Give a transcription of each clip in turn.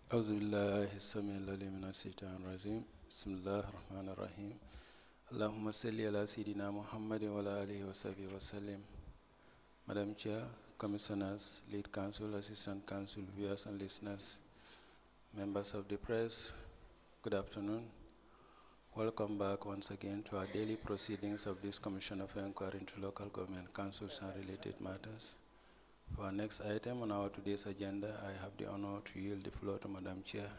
أعوذ بالله السميع العليم من الشيطان الرجيم بسم الله الرحمن الرحيم اللهم صل على سيدنا محمد وعلى آله وصحبه وسلم. Madam Chair, Commissioners, Lead Counsel, Assistant Counsel, viewers and listeners, members of the press, good afternoon. Welcome back once again to our daily proceedings of this Commission of Inquiry into Local Government Councils and related matters. For our next item on our today's agenda, I have the honor to yield the floor to Madam Chair.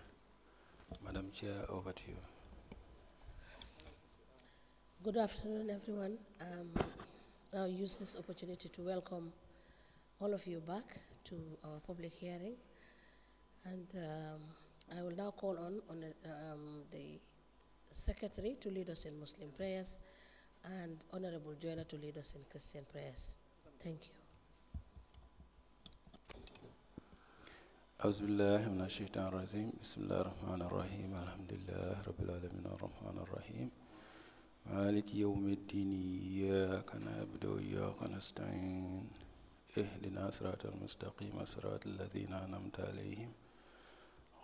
Madam Chair, over to you. Good afternoon, everyone. I'll use this opportunity to welcome all of you back to our public hearing. And I will now call on the Secretary to lead us in Muslim prayers and Honorable Joiner to lead us in Christian prayers. Thank you. أعوذ بالله من الشيطان الرجيم بسم الله الرحمن الرحيم الحمد لله رب العالمين الرحمن الرحيم مالك يوم الدين إياك نعبد وإياك نستعين اهدنا صراط المستقيم صراط الذين أنعمت عليهم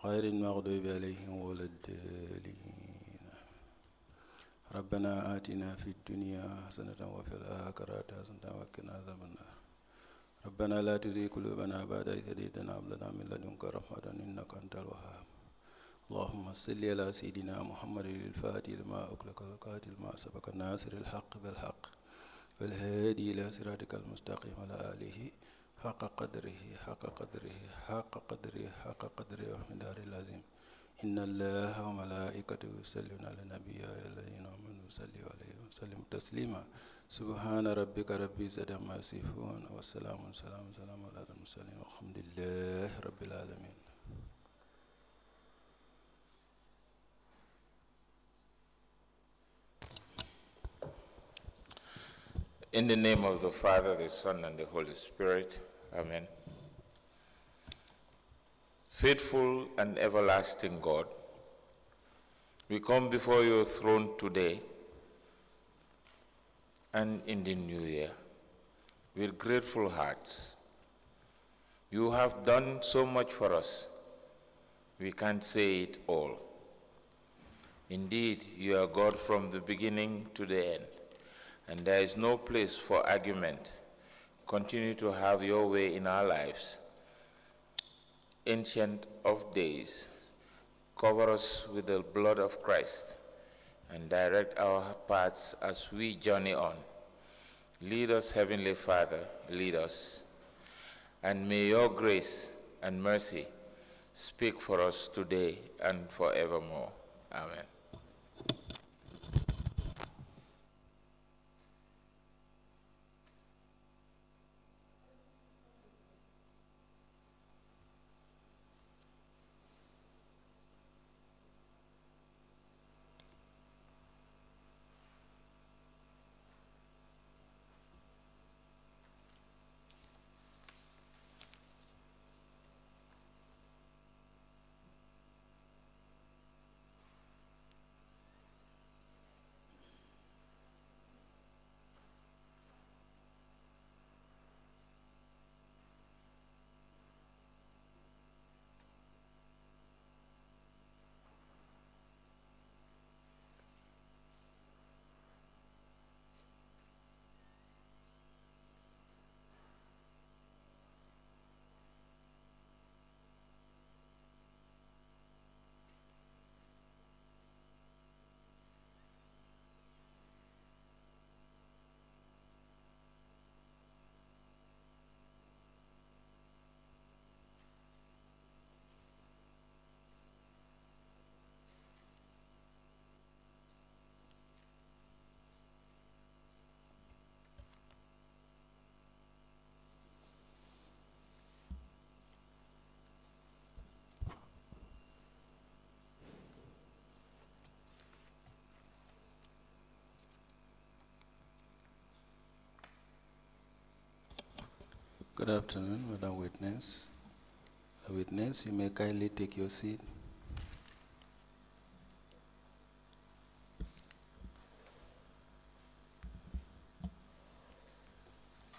غير المغضوب عليهم ولا الضالين ربنا آتنا في الدنيا حسنة وفي الآخرة حسنة وقنا عذاب النار ربنا لا تزغ قلوبنا بعد إذ هديتنا وهب لنا من لدنك رحمة إنك أنت الوهاب اللهم صل على سيدنا محمد الفاتح لما أغلق والقاتل لما سبق الناصر الحق بالحق والهادي إلى صراطك المستقيم وعلى آله حق قدره ومقداره العظيم إن الله وملائكته يصلون على النبي يا أيها الذين آمنوا صلوا عليه وسلموا تسليما سبحان ربك رب العزة عما يصفون والسلام على المرسلين والحمد لله رب العالمين. In the name of the Father, the Son, and the Holy Spirit. Amen. Faithful and everlasting God, we come before your throne today and in the new year with grateful hearts. You have done so much for us. We can't say it all. Indeed, you are God from the beginning to the end, and there is no place for argument. Continue to have your way in our lives. Ancient of days, cover us with the blood of Christ and direct our paths as we journey on. Lead us, Heavenly Father, lead us. And may your grace and mercy speak for us today and forevermore. Amen. Good afternoon, Madam Witness. The witness, you may kindly take your seat.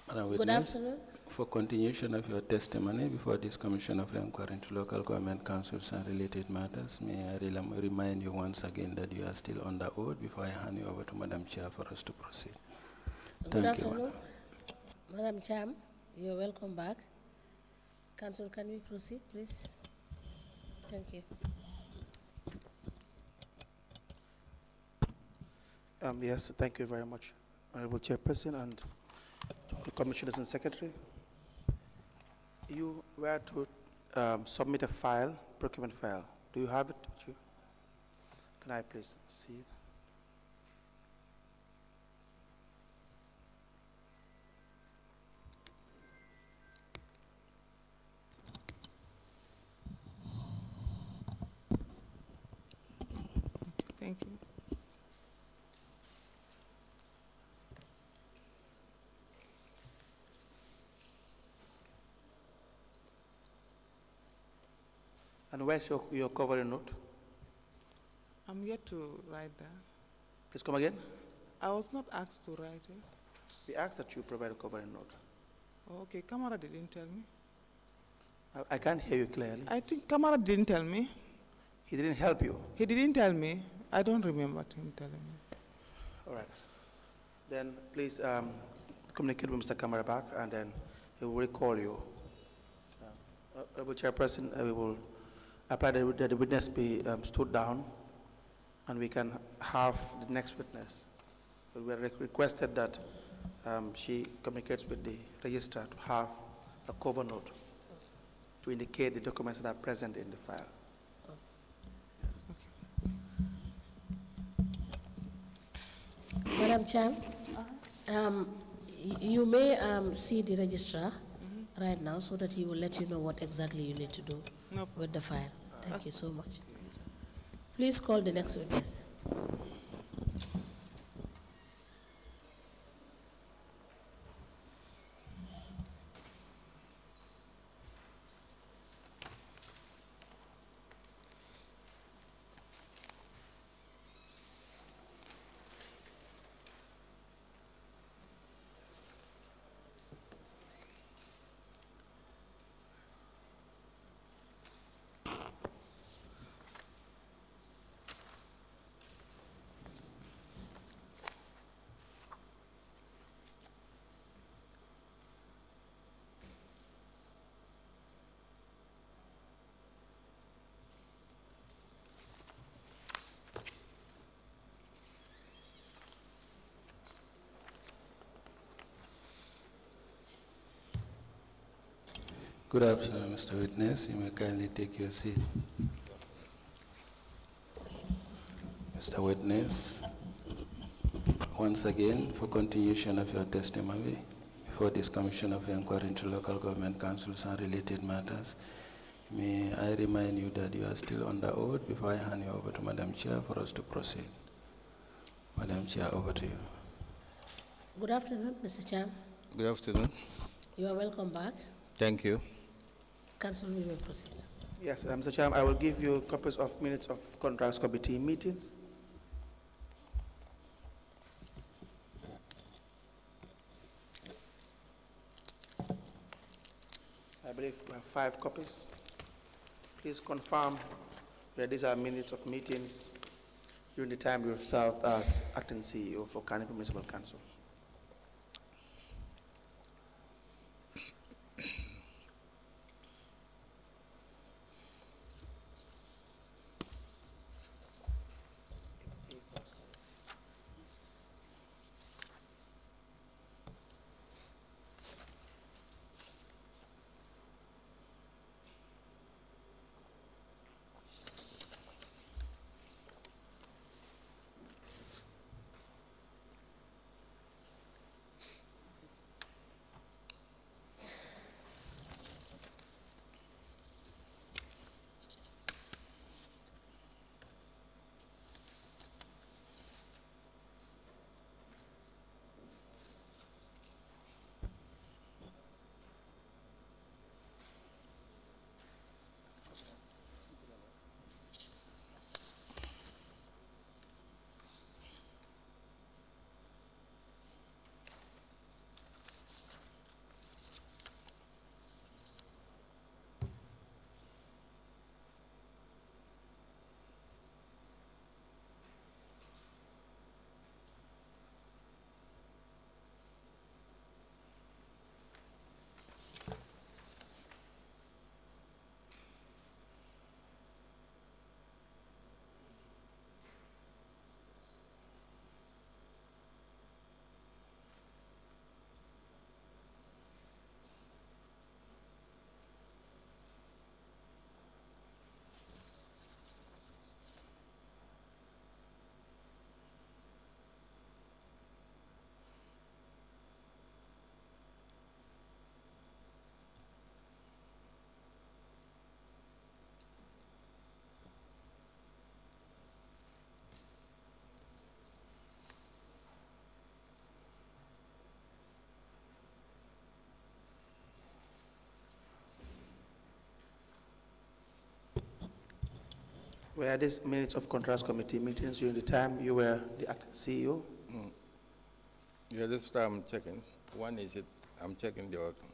Madam Good Witness, afternoon. for continuation of your testimony before this Commission of Inquiry into Local Government Councils and related matters, may I remind you once again that you are still under oath before I hand you over to Madam Chair for us to proceed. Good Thank you, afternoon, Madam Cham. You're welcome back. Council, can we proceed, please? Thank you. Yes, thank you very much, Honorable Chairperson and the Commissioners and Secretary. You were to submit a file, procurement file. Do you have it with you? Can I please see it? Thank you. And where's your covering note? I'm yet to write that. Please come again. I was not asked to write it. We asked that you provide a covering note. Oh, okay, Kamara didn't tell me. I can't hear you clearly. I think Kamara didn't tell me. He didn't help you. He didn't tell me. I don't remember him telling me. All right. Then please communicate with Mr. Kamara back, and then he will recall you. Honorable Chairperson, we will apply that the witness be stood down, and we can have the next witness. But we are requested that she communicates with the registrar to have a cover note to indicate the documents that are present in the file. Madam Cham, you may see the registrar right now so that he will let you know what exactly you need to do No with the file. Thank you so much. Please call the next witness. Good afternoon, Mr. Witness. You may kindly take your seat. Mr. Witness, once again, for continuation of your testimony before this Commission of Inquiry into Local Government Councils and related matters, may I remind you that you are still under oath before I hand you over to Madam Chair for us to proceed. Madam Chair, over to you. Good afternoon, Mr. Cham. Good afternoon. You are welcome back. Thank you. Council, we will proceed. Yes, Mr. Chairman, I will give you copies of minutes of contracts committee meetings. I believe we have 5 copies. Please confirm that these are minutes of meetings during the time you have served as acting CEO for Carnegie Municipal Council. Were these minutes of contrast committee meetings during the time you were the acting CEO? Yeah, this what I'm checking. One is it, I'm checking the outcome.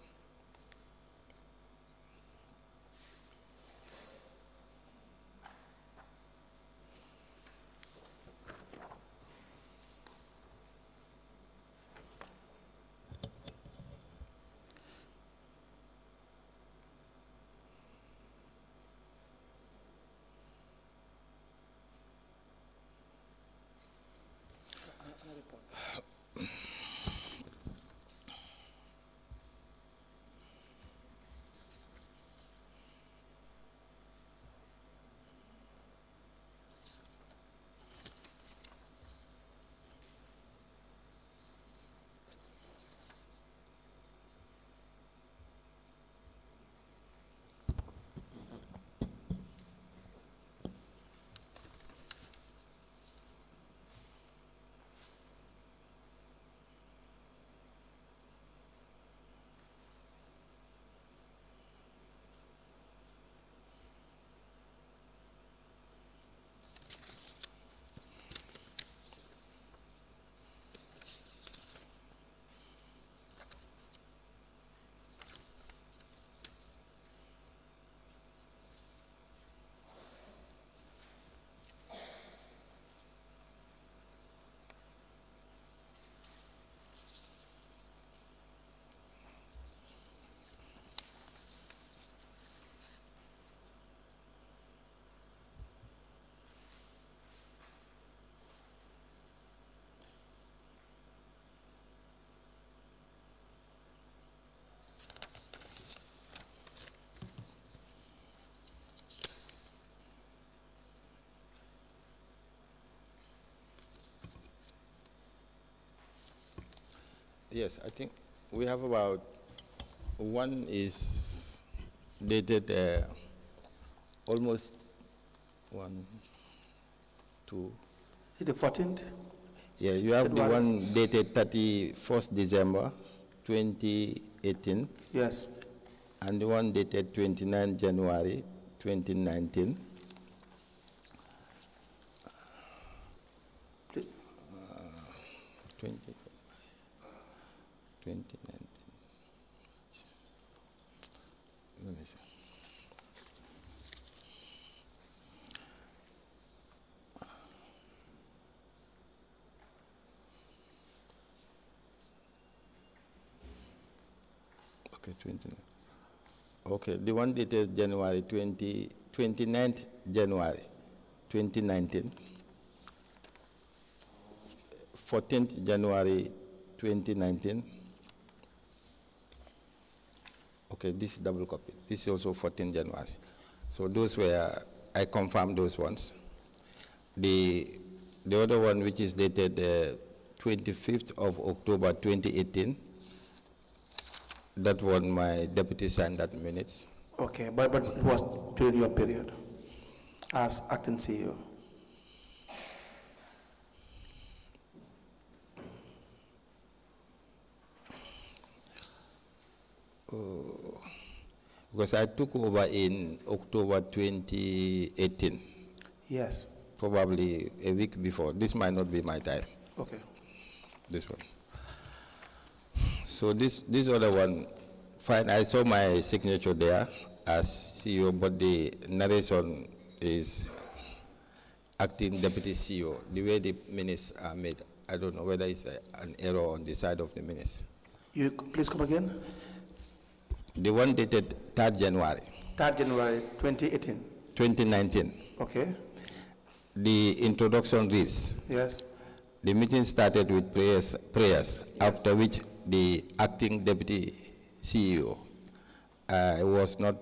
Yes, I think we have about, one is dated almost 1, 2. The 14th? Yeah, you have the January. one dated 31st December 2018, Yes. and the one dated 29 January 2019. Please. 2019. Let me see. Okay, 29. Okay, the one dated January 29th January 2019, 14th January 2019. Okay, this is double copy. This is also 14th January. So those were, I confirmed those ones. The other one, which is dated 25th of October 2018, that one my deputy signed that minutes. Okay, but it was during your period as acting CEO. Because I took over in October 2018, Yes. probably a week before. This might not be my time, Okay. this one. So this other one, fine, I saw my signature there as CEO, but the narration is acting deputy CEO. The way the minutes are made, I don't know whether it's an error on the side of the minutes. You please come again. The one dated 3rd January 3rd January 2018. 2019, Okay. the introduction reads, Yes. the meeting started with prayers, after which the acting deputy CEO, I was not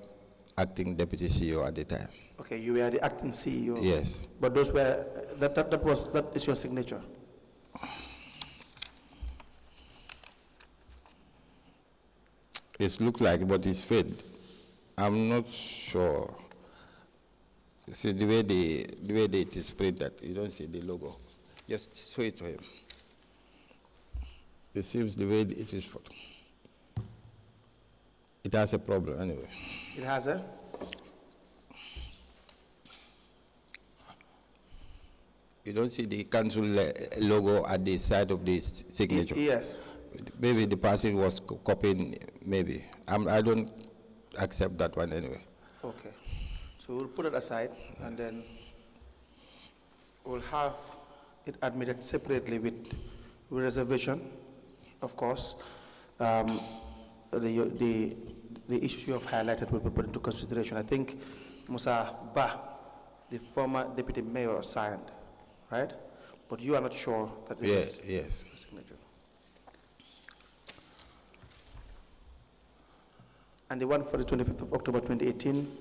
acting deputy CEO at the time. Okay, you were the acting CEO. Yes. But those were that is your signature. It looks like, but it's faded. I'm not sure. See the way it is printed, you don't see the logo. Just show it to him. It seems the way it is. It has a problem anyway. It has a. You don't see the council logo at the side of the signature? Yes. Maybe the person was copying, maybe. I don't accept that one anyway. Okay. So we'll put it aside and then we'll have it admitted separately with reservation, of course. The issues you have highlighted will be put into consideration. I think Musa Ba, the former deputy mayor, signed, right? But you are not sure that it is Yes. a signature. And the one for the 25th of October 2018,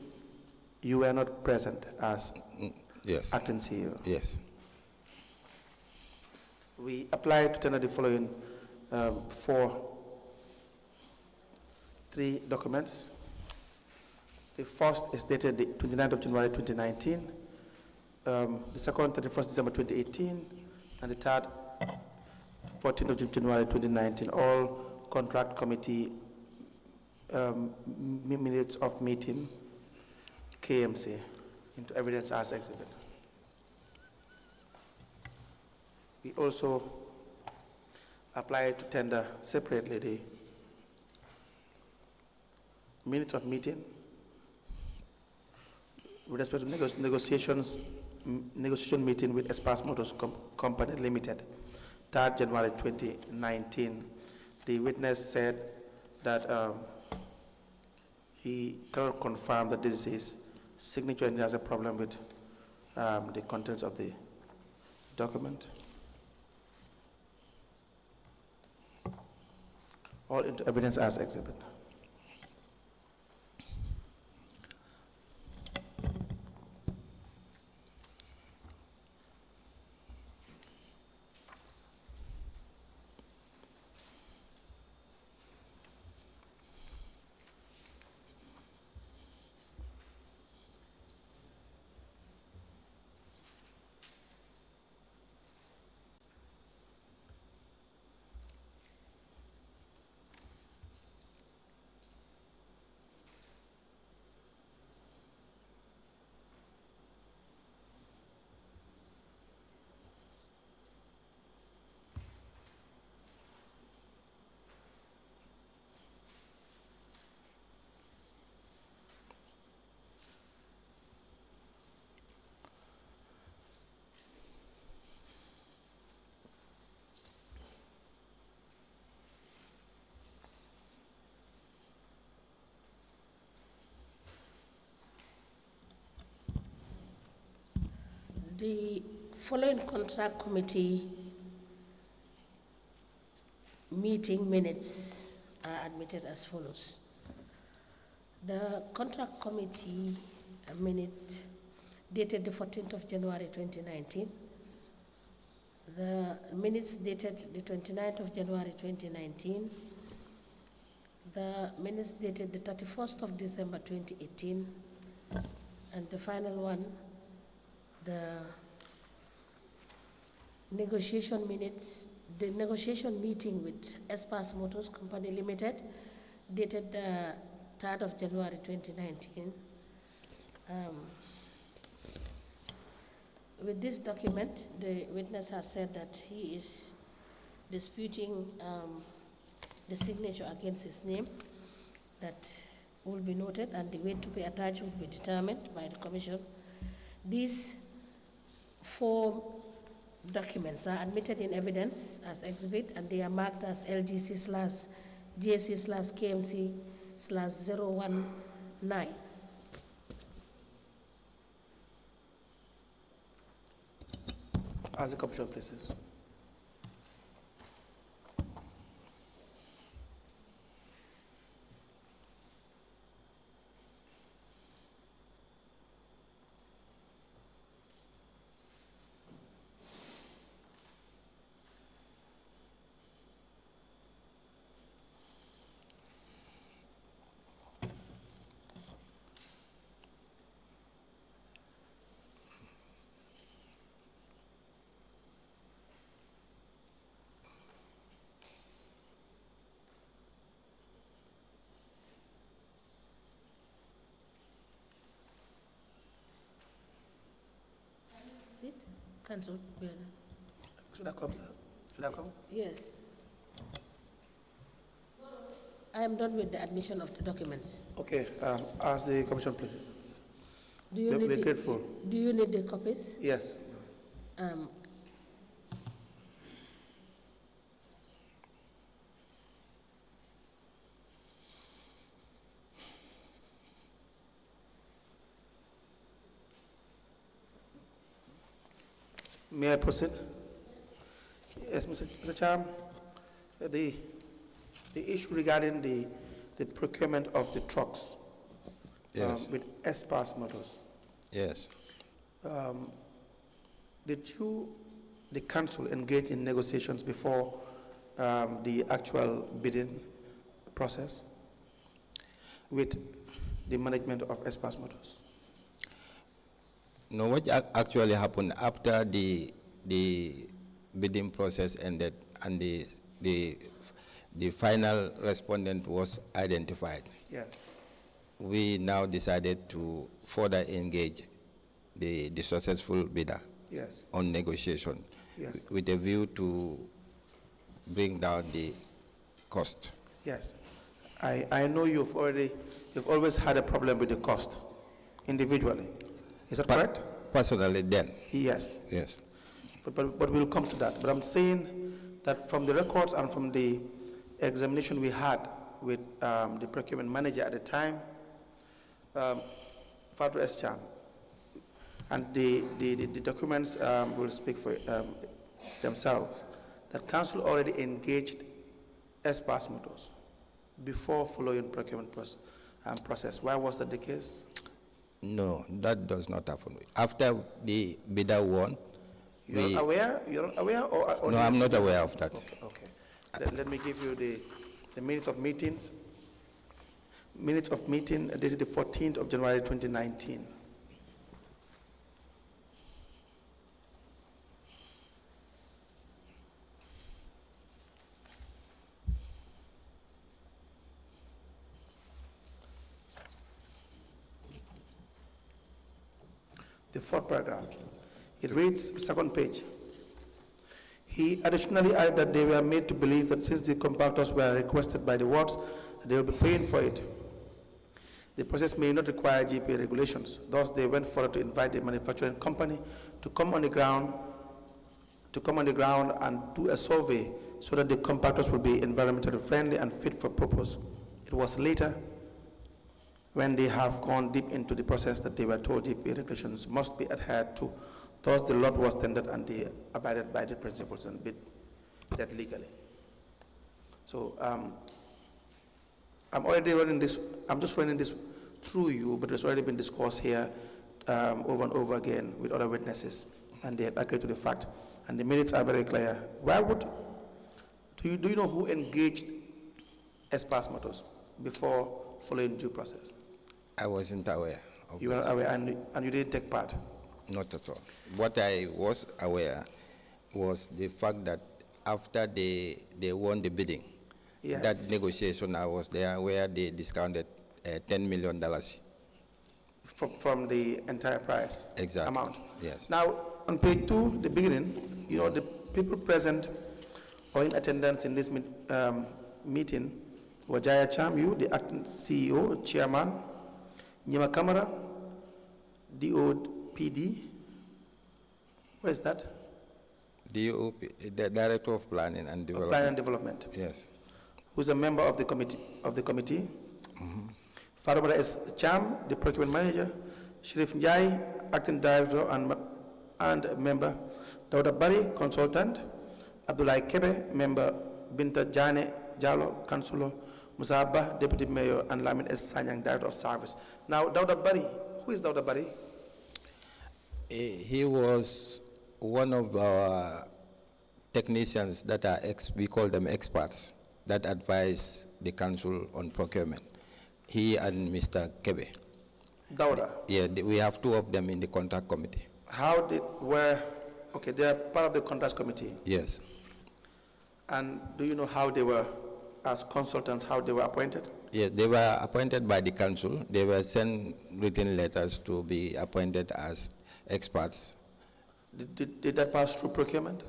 you were not present as Yes. acting CEO. Yes. We applied to tender the following three documents. The first is dated the 29th of January 2019, the second, 31st December 2018, and the third, 14th of January 2019, all contract committee minutes of meeting, KMC, into evidence as exhibit. We also applied to tender separately the minutes of meeting with respect to negotiation meeting with Espas Motors Company Limited, 3rd January 2019. The witness said that he cannot confirm that this is signature and he has a problem with the contents of the document. All into evidence as exhibit. The following contract committee meeting minutes are admitted as follows. The contract committee minute dated the 14th of January 2019. The minutes dated the 29th of January 2019. The minutes dated the 31st of December 2018. And the final one, the negotiation minutes, the negotiation meeting with Espas Motors Company Limited, dated the 3rd of January 2019. With this document, the witness has said that he is disputing the signature against his name. That will be noted, and the weight to be attached will be determined by the Commission. These 4 documents are admitted in evidence as exhibit, and they are marked as LGC/JC/KMC/019. As the Commission places. Cancel. Should I come, sir? Should I come? Yes. I am done with the admission of the documents. Okay, ask the commission, please. Do you We're need grateful. Do you need the copies? Yes. May I proceed? Yes, Mr. Cham, the issue regarding the procurement of the trucks Yes. with S-Pass motors. Yes. Did you, the council, engage in negotiations before the actual bidding process with the management of S-Pass motors? No, what actually happened after the bidding process ended and the final respondent was identified. Yes. We now decided to further engage the successful bidder. Yes. On negotiation. Yes. With a view to bring down the cost. Yes. I know you've always had a problem with the cost individually. Is that correct? Personally then. Yes. Yes. But we'll come to that. But I'm saying that from the records and from the examination we had with the procurement manager at the time, Fatu S. Cham, and the documents will speak for themselves, that council already engaged S-Pass motors before following procurement process. Why was that the case? No, that does not happen. After the bidder won, You're not aware? You're not aware? Or no, I'm not aware of that. Okay, okay. Let me give you the minutes of meetings. Minutes of meeting dated the 14th of January 2019. The fourth paragraph. It reads, second page. He additionally added that they were made to believe that since the compactors were requested by the wards, they will be paying for it. The process may not require GPA regulations. Thus, they went further to invite the manufacturing company to come on the ground and do a survey so that the compactors will be environmentally friendly and fit for purpose. It was later, when they have gone deep into the process, that they were told GPA regulations must be adhered to. Thus, the lot was tendered and they abided by the principles and bid that legally. So, I'm just running this through you, but it's already been discussed here over and over again with other witnesses, and they had agreed to the fact. And the minutes are very clear. Do you know who engaged S-Pass motors before following due process? I wasn't aware of You were aware and you didn't take part? Not at all. What I was aware was the fact that after they won the bidding, Yes. that negotiation I was there where they discounted $10 million. From the entire price Exactly. amount? Yes. Now, on page 2, the beginning, the people present or in attendance in this meeting were Jaja Cham, you, the acting CEO, chairman, Njie Kamara, DOPD. What is that? DOP, the Director of Planning and Development. Planning and Development. Yes. Who's a member of the committee. Farumara S. Cham, the procurement manager. Sheriff Njie, acting director and member. Dauda Bari, consultant. Abdullah Kebe, member. Binta Jane Jalo, councillor. Musa Abba, deputy mayor, and Lamin S. Sanyang, director of service. Now, Dauda Bari, who is Dauda Bari? He was one of our technicians that are we call them experts, that advise the council on procurement. He and Mr. Kebe. Dauda? Yeah, we have two of them in the contract committee. Okay, they are part of the contract committee. Yes. And do you know how they were, as consultants, how they were appointed? Yes, they were appointed by the council. They were sent written letters to be appointed as experts Did that pass through procurement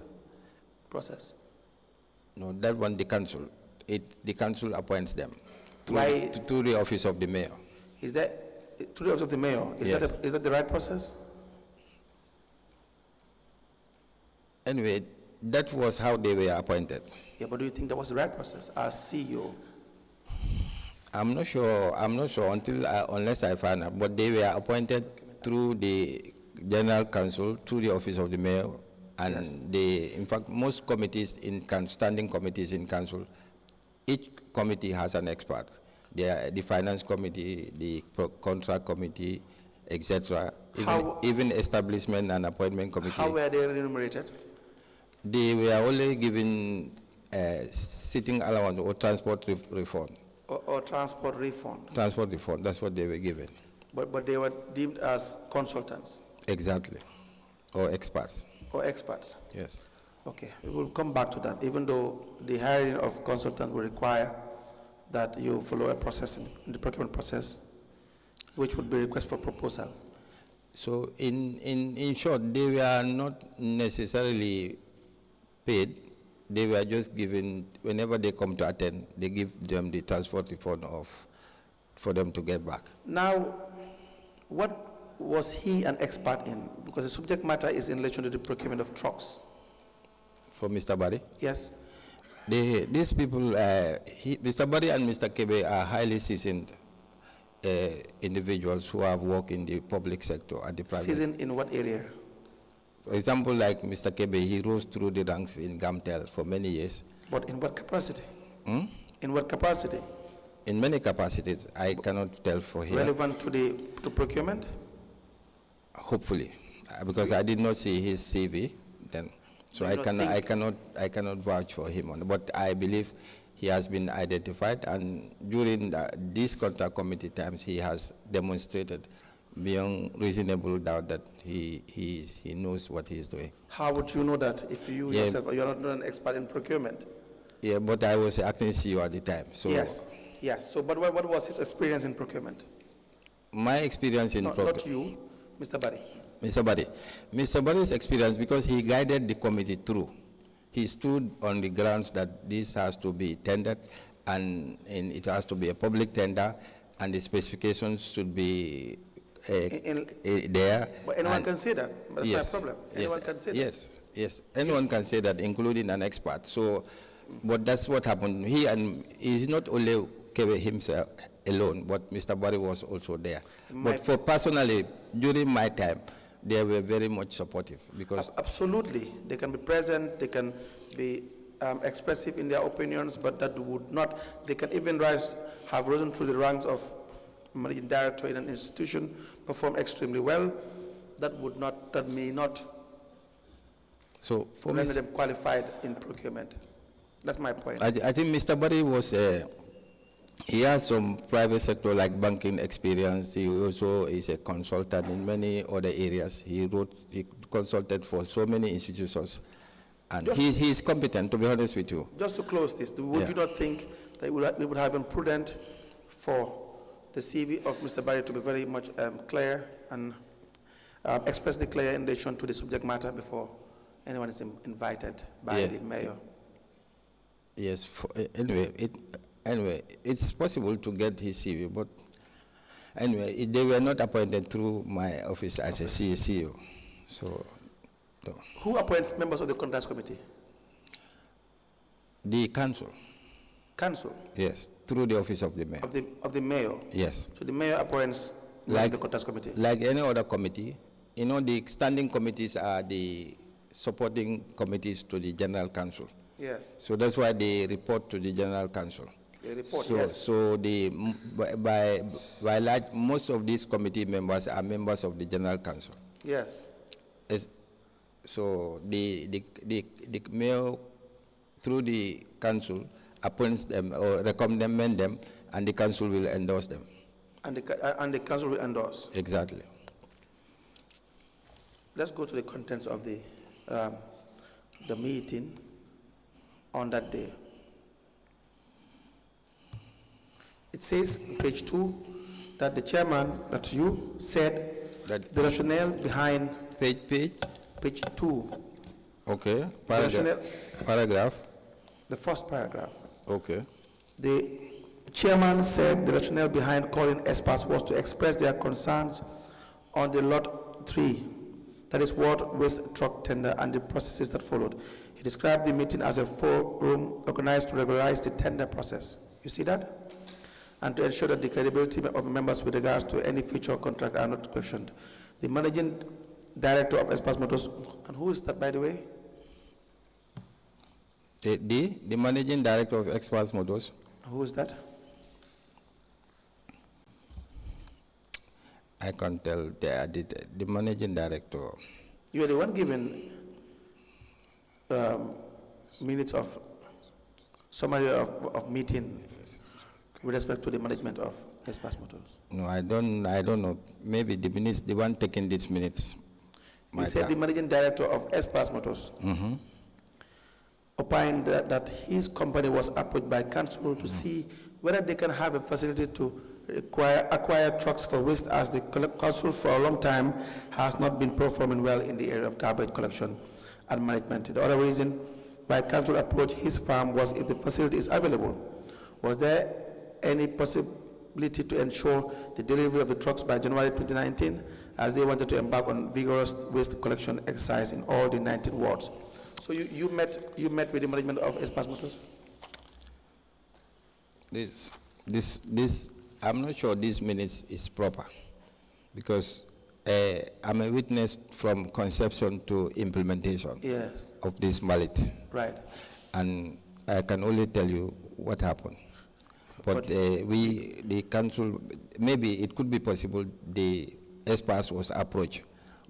process? No, that one the council. The council appoints them Why? to the office of the mayor. Is that, to the office of the mayor, Yes. is that the right process? Anyway, that was how they were appointed. Yeah, but do you think that was the right process as CEO? I'm not sure unless I find out, but they were appointed through the general council, to the office of the mayor, and in fact, most committees standing committees in council, each committee has an expert. The finance committee, the contract committee, etc. Even establishment and appointment committee. How were they remunerated? They were only given sitting allowance or transport refund. Or transport refund? Transport refund, that's what they were given. But they were deemed as consultants? Exactly, or experts. Or experts? Yes. Okay, we will come back to that, even though the hiring of consultants will require that you follow a process in the procurement process, which would be request for proposal. So in short, they were not necessarily paid. They were just given, whenever they come to attend, they give them the transport refund for them to get back. Now, what was he an expert in? Because the subject matter is in relation to the procurement of trucks. For Mr. Barry? Yes. These people, Mr. Barry and Mr. Kebe are highly seasoned individuals who have worked in the public sector and the private. Seasoned in what area? For example, like Mr. Kebe, he rose through the ranks in Gamtel for many years. But in what capacity? Hmm? In what capacity? In many capacities, I cannot tell for him. Relevant to procurement? Hopefully, because I did not see his CV then, so I cannot vouch for him on. But I believe he has been identified, and during these contract committee times, he has demonstrated beyond reasonable doubt that he knows what he is doing. How would you know that if you yourself, you're not an expert in procurement? Yeah, but I was acting CEO at the time. So Yes. So, but what was his experience in procurement? my experience in Not you, Mr. Barry. Mr. Barry's experience, because he guided the committee through. He stood on the grounds that this has to be tendered, and it has to be a public tender, and the specifications should be there. But anyone can say that. That's my problem. Anyone can say that. Yes. Anyone can say that, including an expert. So, but that's what happened. He's not only Kebe himself alone, but Mr. Barry was also there. But for personally, during my time, they were very much supportive because Absolutely, they can be present, they can be expressive in their opinions, but that would not. They can even have risen through the ranks of managing director in an institution, perform extremely well. That may not. So for render them qualified in procurement. That's my point. I think Mr. Barry was. He has some private sector like banking experience. He also is a consultant in many other areas. He consulted for so many institutions. And he's competent, to be honest with you. Just to close this, would you not think that it would have been prudent for the CV of Mr. Barry to be very much clear and expressly clear in relation to the subject matter before anyone is invited by the mayor? Yes. Anyway, it's possible to get his CV, but anyway, they were not appointed through my office as a CEO. So, no. Who appoints members of the contracts committee? The council. Council? Yes, through the office of the mayor. Of the mayor? Yes. So the mayor appoints the contracts committee? Like any other committee, the standing committees are the supporting committees to the general council. Yes. So that's why they report to the general council. They report, so, yes. So by large, most of these committee members are members of the general council. Yes. So the mayor, through the council, appoints them or recommend them, and the council will endorse them. And the council will endorse? Exactly. Let's go to the contents of the meeting on that day. It says on page 2 that the chairman, that you said, that the rationale behind page page 2, Okay, rationale- paragraph, the first paragraph. okay. The chairman said the rationale behind calling experts was to express their concerns on the Lot 3, that is what waste truck tender and the processes that followed. He described the meeting as a forum organized to regularize the tender process. You see that? And to ensure that the credibility of members with regards to any future contract are not questioned. The managing director of Express Motors, and who is that, by the way? The managing director of Express Motors, Who is that? I can't tell, the managing director. You are the one given minutes of summary of meeting with respect to the management of Express Motors. No, I don't know. Maybe the minutes, the one taking these minutes. You said the managing director of Express Motors opined that his company was approached by council to see whether they can have a facility to acquire trucks for waste, as the council for a long time has not been performing well in the area of garbage collection and management. The other reason why council approached his firm was if the facility is available. Was there any possibility to ensure the delivery of the trucks by January 2019, as they wanted to embark on vigorous waste collection exercise in all the 19 wards? So you met with the management of Express Motors? This, I'm not sure this minutes is proper, because I'm a witness from conception to implementation Yes. of this mallet. Right. And I can only tell you what happened. But the council, maybe it could be possible the experts was approached,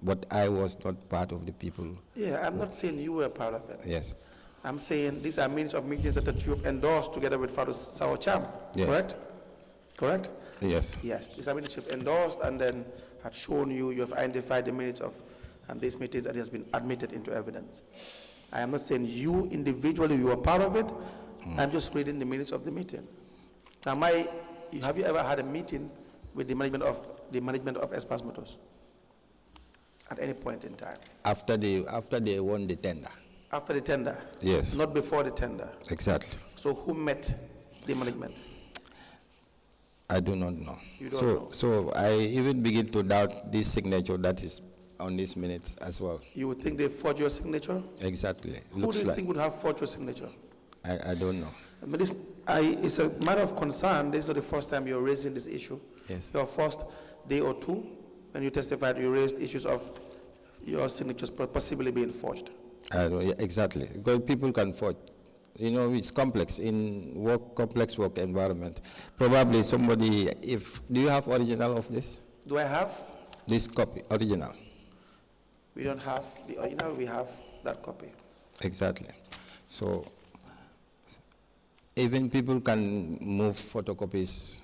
but I was not part of the people. Yeah, I'm not saying you were part of it. Yes. I'm saying these are means of meetings that you've endorsed together with Father Cham, Yes. correct? Correct? Yes. Yes, these are minutes you've endorsed and then had shown you have identified the minutes of these meetings that has been admitted into evidence. I am not saying you individually, you are part of it. I'm just reading the minutes of the meeting. Now, have you ever had a meeting with the management of Express Motors at any point in time? After they won the tender. After the tender? Yes. Not before the tender? Exactly. So who met the management? I do not know. You don't know. So I even begin to doubt this signature that is on this minutes as well. You would think they forged your signature? Exactly. Who do you think would have forged your signature? I don't know. But it's a matter of concern. This is not the first time you're raising this issue. Yes. Your first day or two, when you testified, you raised issues of your signatures possibly being forged. Exactly. Because people can forge. You know, it's complex in complex work environment. Probably somebody, do you have original of this? Do I have? This copy, original. We don't have the original, we have that copy. Exactly. So, even people can move photocopies,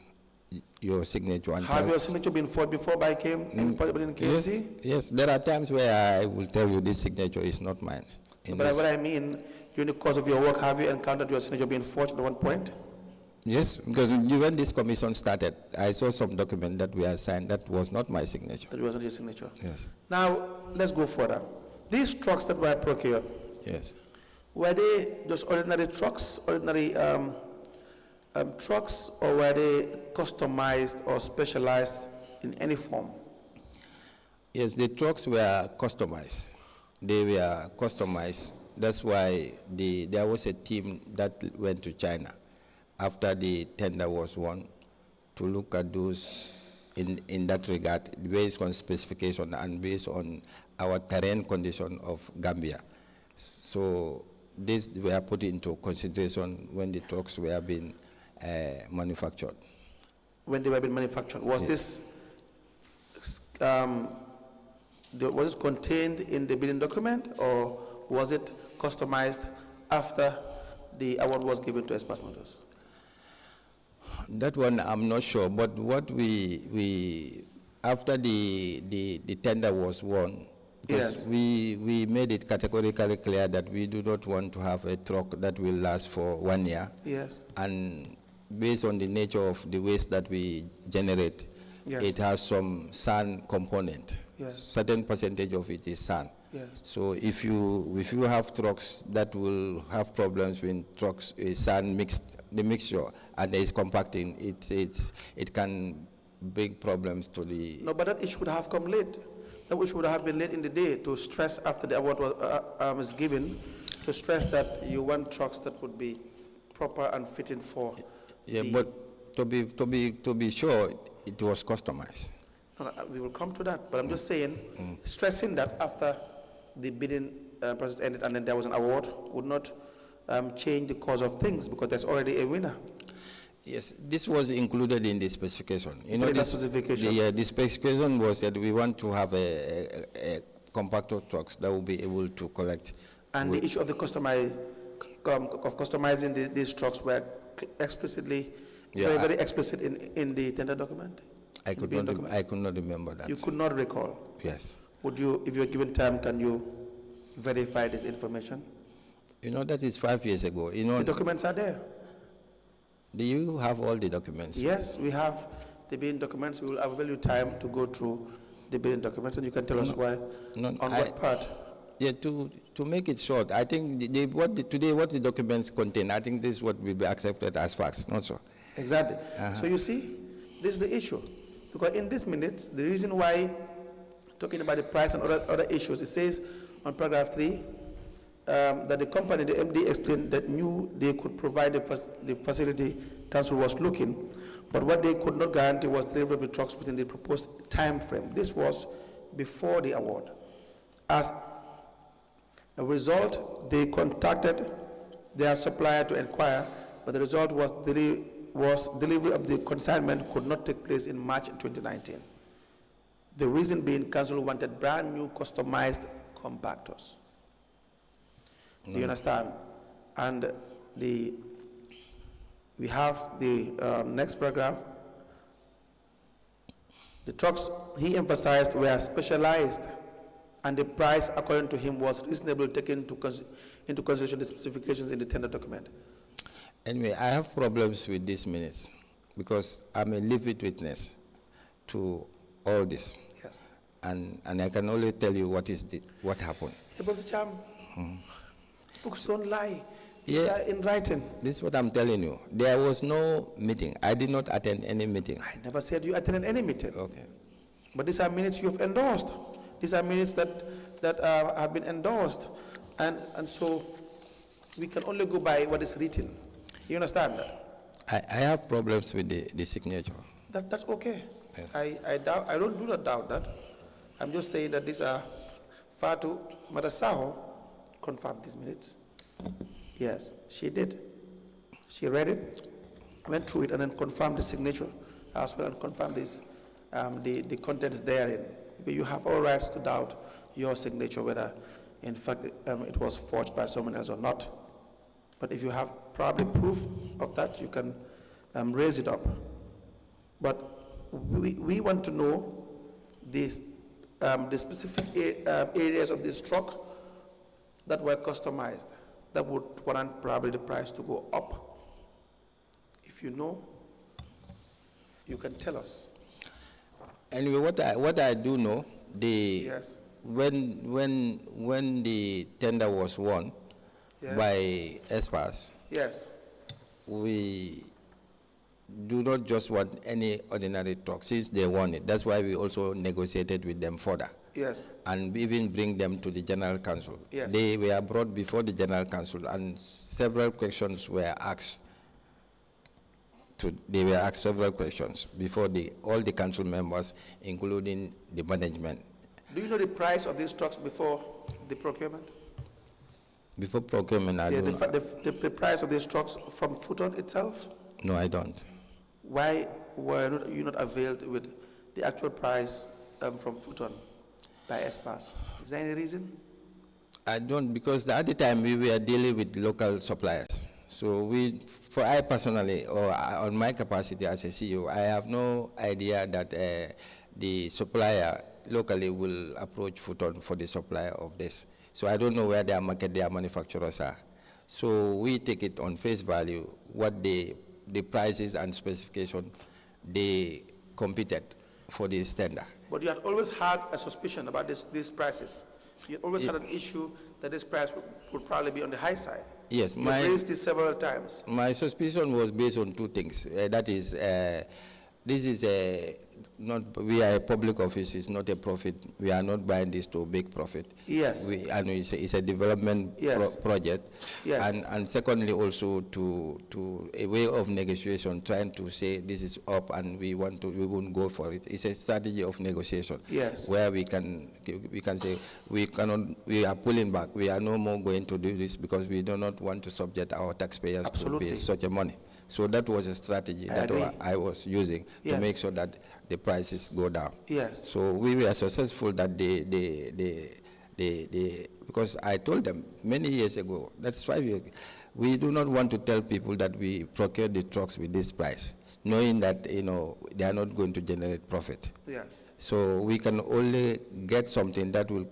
your signature. And have your signature been forged before by KMC? Yes, there are times where I will tell you this signature is not mine. But what I mean, during the course of your work, have you encountered your signature being forged at one point? Yes, because when this commission started, I saw some document that we had signed that was not my signature. That wasn't your signature? Yes. Now, let's go further. These trucks that were procured, Yes. were they just ordinary trucks, trucks, or were they customized or specialized in any form? Yes, the trucks were customized. They were customized. That's why there was a team that went to China after the tender was won to look at those in that regard, based on specification and based on our terrain condition of Gambia. So these were put into consideration when the trucks were being manufactured. When they were being manufactured, was this was it contained in the bidding document, or was it customized after the award was given to Express Motors? That one I'm not sure, but what we after the tender was won, yes, we made it categorically clear that we do not want to have a truck that will last for 1 year. Yes. And based on the nature of the waste that we generate, yes, it has some sand component. Yes. Certain percentage of it is sand. Yes. So if you have trucks that will have problems with trucks, sand mixed, the mixture, and there is compacting, it can bring problems to the. No, but that issue would have come late. That issue would have been late in the day to stress after the award was given, to stress that you want trucks that would be proper and fitting for. Yeah, but to be sure, it was customized. No, we will come to that, but I'm just saying, stressing that after the bidding process ended and then there was an award would not change the course of things, because there's already a winner. Yes, this was included in the specification. The specification. The specification was that we want to have a compactor trucks that will be able to collect. And the issue of the customizing these trucks were explicitly, very explicit in the tender document? I could not remember that. You could not recall? Yes. Would you, if you're given time, can you verify this information? That is 5 years ago. The documents are there. Do you have all the documents? Yes, we have the bidding documents. We will avail you time to go through the bidding documents, and you can tell us why, what part. Yeah, to make it short, I think what the documents contain, I think this is what will be accepted as facts, not so. Exactly. So you see, this is the issue. Because in these minutes, the reason why, talking about the price and other issues, it says on paragraph 3, that the company, the MD, explained that knew they could provide the facility council was looking, but what they could not guarantee was delivery of the trucks within the proposed time frame. This was before the award. As a result, they contacted their supplier to inquire, but the result was delivery of the consignment could not take place in March 2019. The reason being, council wanted brand new customized compactors. Do you understand? And we have the next paragraph. The trucks, he emphasized, were specialized, and the price, according to him, was reasonable, taking into consideration the specifications in the tender document. Anyway, I have problems with these minutes because I'm a living witness to all this. Yes. And I can only tell you what happened. Yeah, but Cham, books don't lie. Yeah. These are in writing. This is what I'm telling you. There was no meeting. I did not attend any meeting. I never said you attended any meeting. Okay. But these are minutes you've endorsed. These are minutes that have been endorsed. And so we can only go by what is written. You understand that? I have problems with the signature. That's okay. Yes. I don't do not doubt that. I'm just saying that these are Fatu Madasaho confirmed these minutes. Yes, she did. She read it, went through it, and then confirmed the signature as well, and confirmed this, the contents therein. But you have all rights to doubt your signature, whether in fact it was forged by someone else or not. But if you have probably proof of that, you can raise it up. But we want to know the specific areas of this truck that were customized, that would warrant probably the price to go up. If you know, you can tell us. Anyway, what I do know, Yes. when the tender was won, Yeah. by ESPAS, Yes. we do not just want any ordinary truck since they won it. That's why we also negotiated with them further. Yes. And we even bring them to the General Council. Yes. They were brought before the General Council and several questions were asked. They were asked several questions before all the council members, including the management. Do you know the price of these trucks before the procurement? Before procurement, I Yeah, don't know. the price of these trucks from Futon itself? No, I don't. Why were you not availed with the actual price from Futon by ESPAS? Is there any reason? I don't, because at the time we were dealing with local suppliers. So I personally, or on my capacity as a CEO, I have no idea that the supplier locally will approach Futon for the supply of this. So I don't know where their manufacturers are. So we take it on face value, what the prices and specification they competed for this tender. But you had always had a suspicion about these prices. You always had an issue that this price would probably be on the high side. Yes, You raised this several times. my suspicion was based on two things. That is, this is we are a public office, it's not a profit. We are not buying this to make profit. Yes. And it's a development Yes. project. Yes. And secondly, also to a way of negotiation, trying to say this is up and we won't go for it. It's a strategy of negotiation. Yes. Where we can say we are pulling back. We are no more going to do this because we do not want to subject our taxpayers Absolutely. to pay such a money. So that was a strategy I that agree. I was using Yes. to make sure that the prices go down. Yes. So we were successful that because I told them many years ago, that's 5 years, we do not want to tell people that we procure the trucks with this price, knowing that, they are not going to generate profit. Yes. So we can only get something that will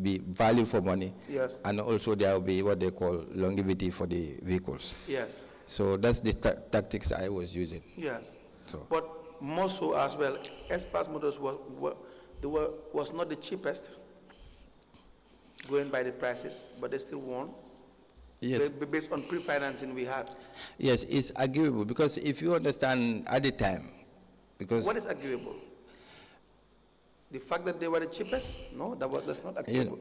be value for money. Yes. And also there will be what they call longevity for the vehicles. Yes. So that's the tactics I was using. Yes. So. But more so as well, Espas Motors was not the cheapest, going by the prices, but they still won. Yes. Based on pre-financing we had. Yes, it's arguable because if you understand at the time, because What is arguable? The fact that they were the cheapest? No, that's not arguable.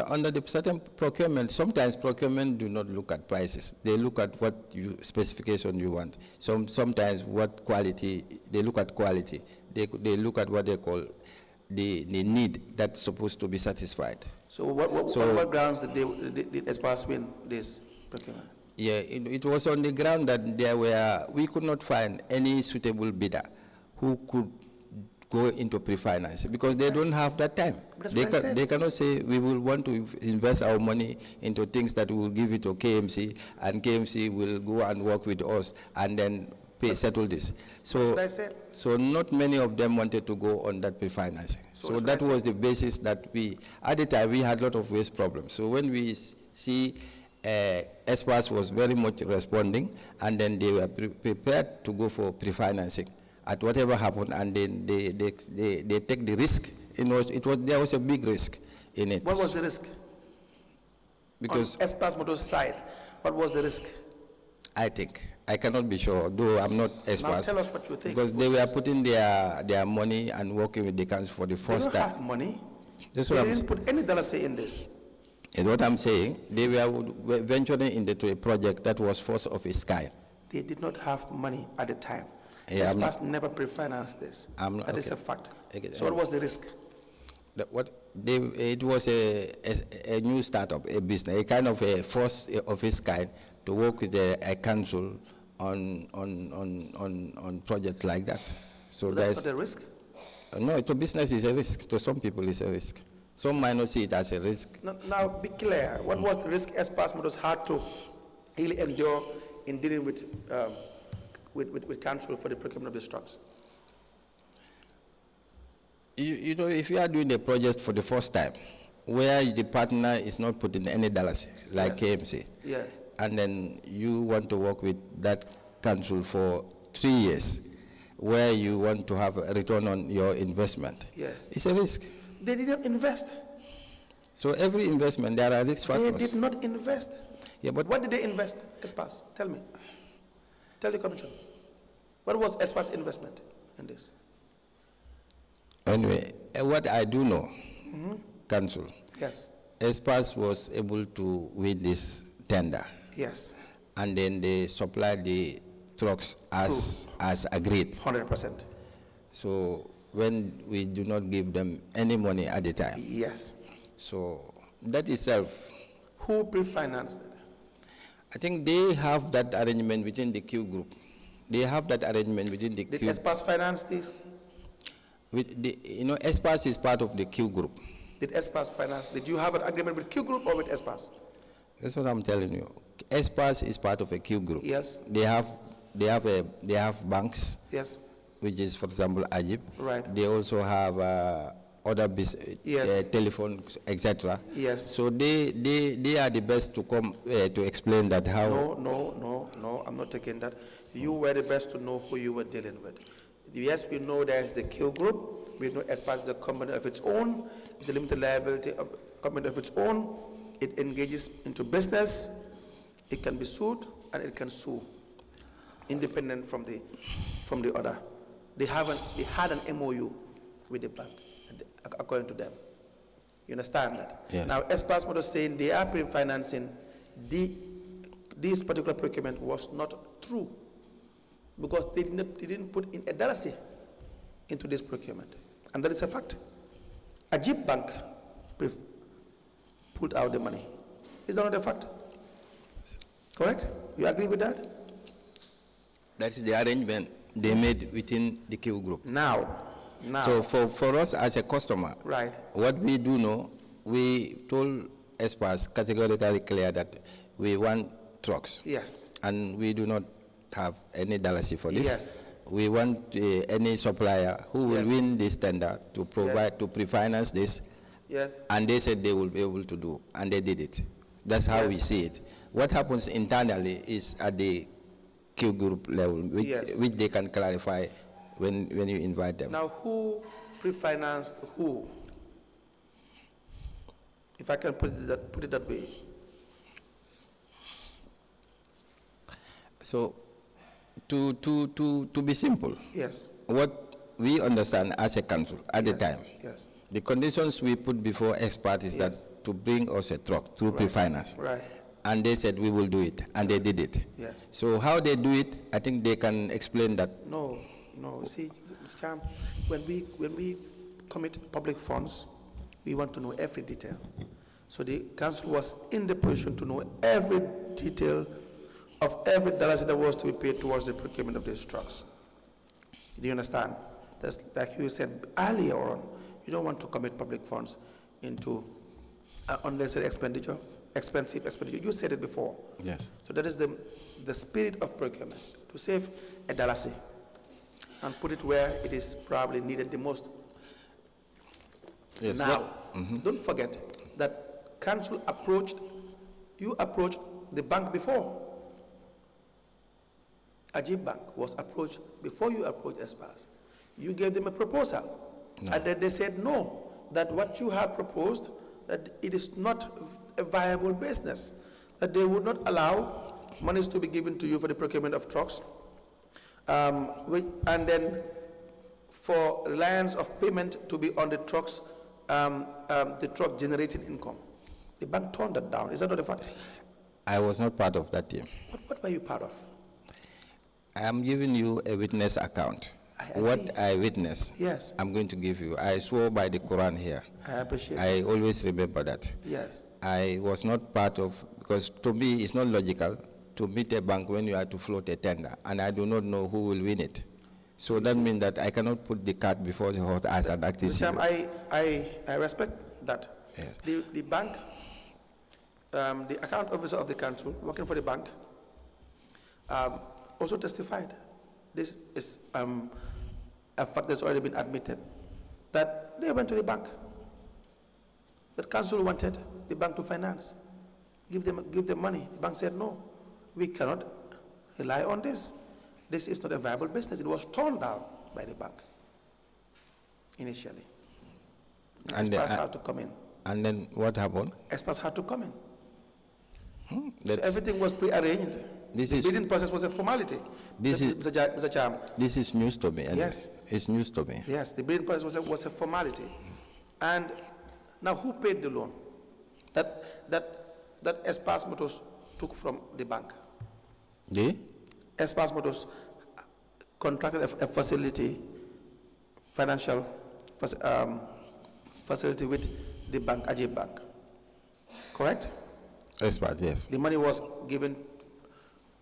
under the certain procurement, sometimes procurement do not look at prices. They look at what specification you want. Sometimes what quality, they look at quality. They look at what they call the need that's supposed to be satisfied. So what grounds did Espas win this procurement? Yeah, it was on the ground that we could not find any suitable bidder who could go into pre-financing because they don't have that time. They cannot say we will want to invest our money into things that will give it to KMC and KMC will go and work with us and then settle this. So not many of them wanted to go on that pre-financing. So that was the basis that at the time we had a lot of waste problems. So when we see Espas was very much responding and then they were prepared to go for pre-financing at whatever happened, and then they take the risk. There was a big risk in it. What was the risk? Because on Espas Motors' side, what was the risk? I think I cannot be sure, though I'm not Espas. Now tell us what you think. Because they were putting their money and working with the council for the first time. They don't have money. That's They what didn't put any dollar say in this. Is what I'm saying. They were venturing into a project that was first of its kind. They did not have money at the time. Yeah, Espas never pre-financed this. That is a fact. Okay, so what was the risk? It was a new startup, a business, a kind of a first of its kind to work with a council on projects like that. So that's not a risk? No, to business is a risk. To some people it's a risk. Some might not see it as a risk. Now be clear. What was the risk Espas Motors had to really endure in dealing with council for the procurement of these trucks? If you are doing a project for the first time, where the partner is not putting any dollars, like KMC, yes, and then you want to work with that council for 3 years, where you want to have a return on your investment, yes, it's a risk. They didn't invest. So every investment, there are risk factors. They did not invest. Yeah, but what did they invest, Espas? Tell me. Tell the commission. What was Espas' investment in this? Anyway, what I do know, council, yes, Espas was able to win this tender. Yes. And then they supplied the trucks as agreed. 100%. So when we do not give them any money at the time. Yes. So that itself. Who pre-financed it? I think they have that arrangement within the Q group. They have that arrangement within the Q. Did Espas finance this? Espas is part of the Q group. Did Espas finance? Did you have an agreement with Q group or with Espas? That's what I'm telling you. Espas is part of a Q group. Yes. They have banks. Yes. Which is, for example, Ajib. Right. They also have other business, telephone, etc. Yes. So they are the best to come to explain that how. No, I'm not taking that. You were the best to know who you were dealing with. Yes, we know there is the Q group. We know Espas is a company of its own. It's a limited liability government of its own. It engages into business. It can be sued and it can sue, independent from the other. They had an MOU with the bank, according to them. You understand that? Yes. Now, Espas Motors saying they are pre-financing this particular procurement was not true, because they didn't put in a $1 into this procurement, and that is a fact. Ajib Bank pulled out the money. Is that not a fact? Correct? You agree with that? That is the arrangement they made within the Q group. Now. So for us as a customer, Right. what we do know, we told Espas categorically clear that we want trucks. Yes. And we do not have any $1 for this. Yes. We want any supplier who will Yes. win this tender to provide, to pre-finance this. Yes. And they said they will be able to do, and they did it. That's how Yes. we see it. What happens internally is at the Q group level, which, Yes. which they can clarify when you invite them. Now, who pre-financed who? If I can put it that way. So, to be simple, Yes. what we understand as a council at the time, Yes. the conditions we put before experts is Yes. that to bring us a truck through pre-finance. Right. And they said we will do it, and they did it. Yes. So how they do it, I think they can explain that. No. You see, Mr. Cham, when we commit public funds, we want to know every detail. So the council was in the position to know every detail of every $1 that was to be paid towards the procurement of these trucks. Do you understand? That's like you said earlier on. You don't want to commit public funds into unnecessary expenditure, expensive expenditure. You said it before. Yes. So that is the spirit of procurement, to save a $1 and put it where it is probably needed the most. Yes. Now, don't forget that council approached the bank before. Ajib Bank was approached before you approached Espas. You gave them a proposal, and then they said no, that what you have proposed, that it is not a viable business, that they would not allow monies to be given to you for the procurement of trucks, and then for reliance of payment to be on the trucks, the truck generating income. The bank turned that down. Is that not a fact? I was not part of that team. What were you part of? I am giving you a witness account. What I witnessed, Yes. I'm going to give you. I swore by the Quran here. I appreciate I always remember that. Yes. I was not part of, because to me it's not logical to meet a bank when you are to float a tender, and I do not know who will win it. So that means that I cannot put the cart before the horse as an active. Cham, I respect that. Yes. The bank, the account officer of the council working for the bank, also testified. This is a fact that's already been admitted, that they went to the bank. That council wanted the bank to finance, give them money. The bank said no, we cannot rely on this. This is not a viable business. It was torn down by the bank initially. And Espas had to come in. And then what happened? Espas had to come in. So That's- everything was pre-arranged. This The is- bidding process was a formality. This is- Mr. Cham. This is news to me. and Yes. It's news to me. Yes, the bidding process was a formality. And now who paid the loan that Espas Motors took from the bank? The? Espas Motors contracted a facility, financial facility with the bank, Ajib Bank. Correct? Expert, yes. The money was given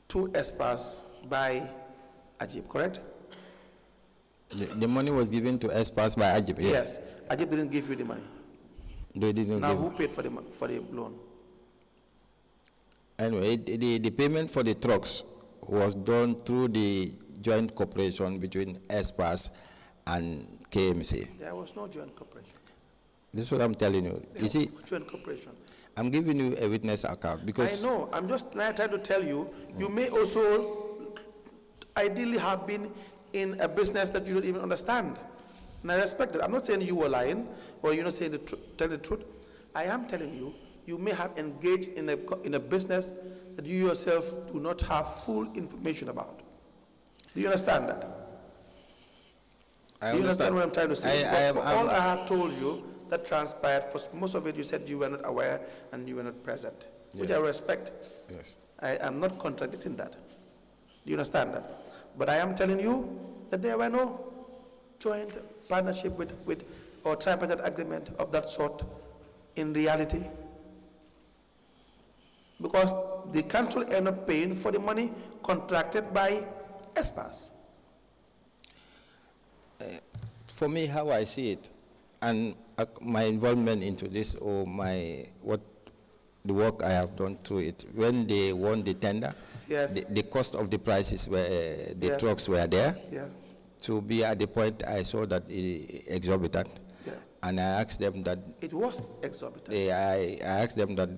to Espas by Ajib, correct? The money was given to Espas by Ajib. Yes. Ajib didn't give you the money. They didn't Now give. who paid for the loan? Anyway, the payment for the trucks was done through the joint cooperation between Espas and KMC. There was no joint cooperation. This is what I'm telling you. There You see, was no joint cooperation. I'm giving you a witness account because I know. I'm just trying to tell you, you may also ideally have been in a business that you don't even understand. And I respect it. I'm not saying you were lying or you're not saying telling the truth. I am telling you, you may have engaged in a business that you yourself do not have full information about. Do you understand that? Do you understand what I'm trying to say? All I have told you that transpired, for most of it you said you were not aware and you were not present, which I respect. Yes. I am not contradicting that. Do you understand that? But I am telling you that there were no joint partnership with or tripartite agreement of that sort in reality. Because the council ended up paying for the money contracted by ESPAS. For me, how I see it, and my involvement into this, or the work I have done through it, when they won the tender, yes, the cost of the prices were, the yes, trucks were there. Yeah. To be at the point I saw that exorbitant, Yeah. and I asked them that it was exorbitant. I asked them that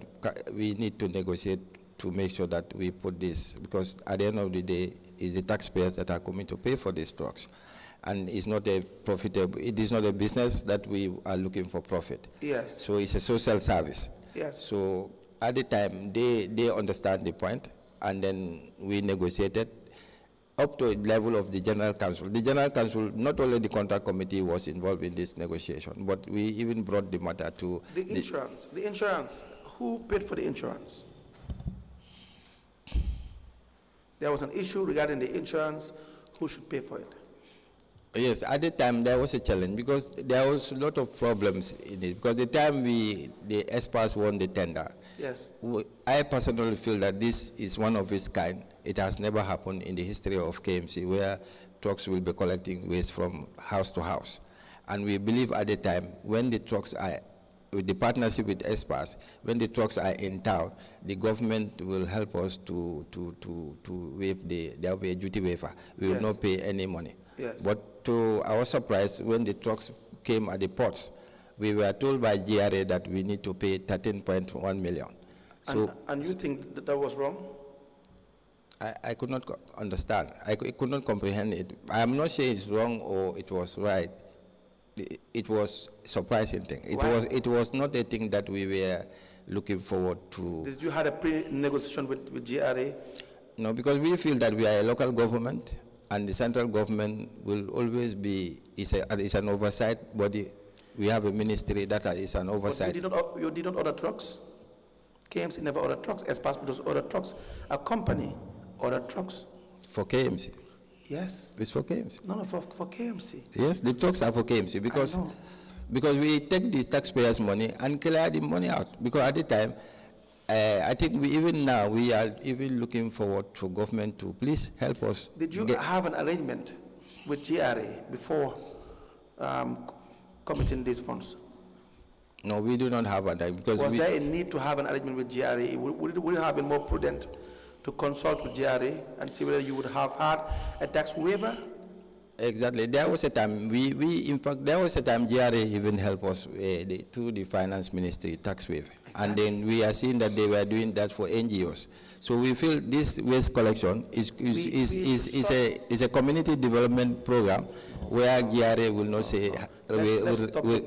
we need to negotiate to make sure that we put this, because at the end of the day, it's the taxpayers that are coming to pay for these trucks. And it's not a profitable, it is not a business that we are looking for profit. Yes. So it's a social service. Yes. So at the time, they understand the point, and then we negotiated up to the level of the General Council. The General Council, not only the contract committee was involved in this negotiation, but we even brought the matter to the insurance. The insurance, who paid for the insurance? There was an issue regarding the insurance, who should pay for it? Yes, at the time there was a challenge because there was a lot of problems in it. Because the time the ESPAS won the tender, yes, I personally feel that this is one of its kind. It has never happened in the history of KMC where trucks will be collecting waste from house to house. And we believe at the time when the trucks are, with the partnership with ESPAS, when the trucks are in town, the government will help us to waive there will be a duty waiver. We will not pay any money. Yes. But to our surprise, when the trucks came at the ports, we were told by GRA that we need to pay 13.1 million. So, and you think that was wrong? I could not understand. I could not comprehend it. I am not saying it's wrong or it was right. It was a surprising thing. It was not a thing that we were looking forward to. Did you have a pre-negotiation with GRA? No, because we feel that we are a local government, and the central government will always be, is an oversight body. We have a ministry that is an oversight. But you did not order trucks? KMC never ordered trucks. ESPAS just ordered trucks. A company ordered trucks. For KMC? Yes. It's for KMC. No, for KMC. Yes, the trucks are for KMC because we take the taxpayers' money and clear the money out. Because at the time, I think we are even looking forward to government to please help us. Did you have an arrangement with GRA before committing these funds? No, we do not have that. Because was there a need to have an arrangement with GRA? Would it have been more prudent to consult with GRA and see whether you would have had a tax waiver? Exactly. There was a time, in fact, there was a time GRA even helped us through the finance ministry tax waiver. Exactly. And then we are seeing that they were doing that for NGOs. So we feel this waste collection is a community development program where GRA will not say, let's stop the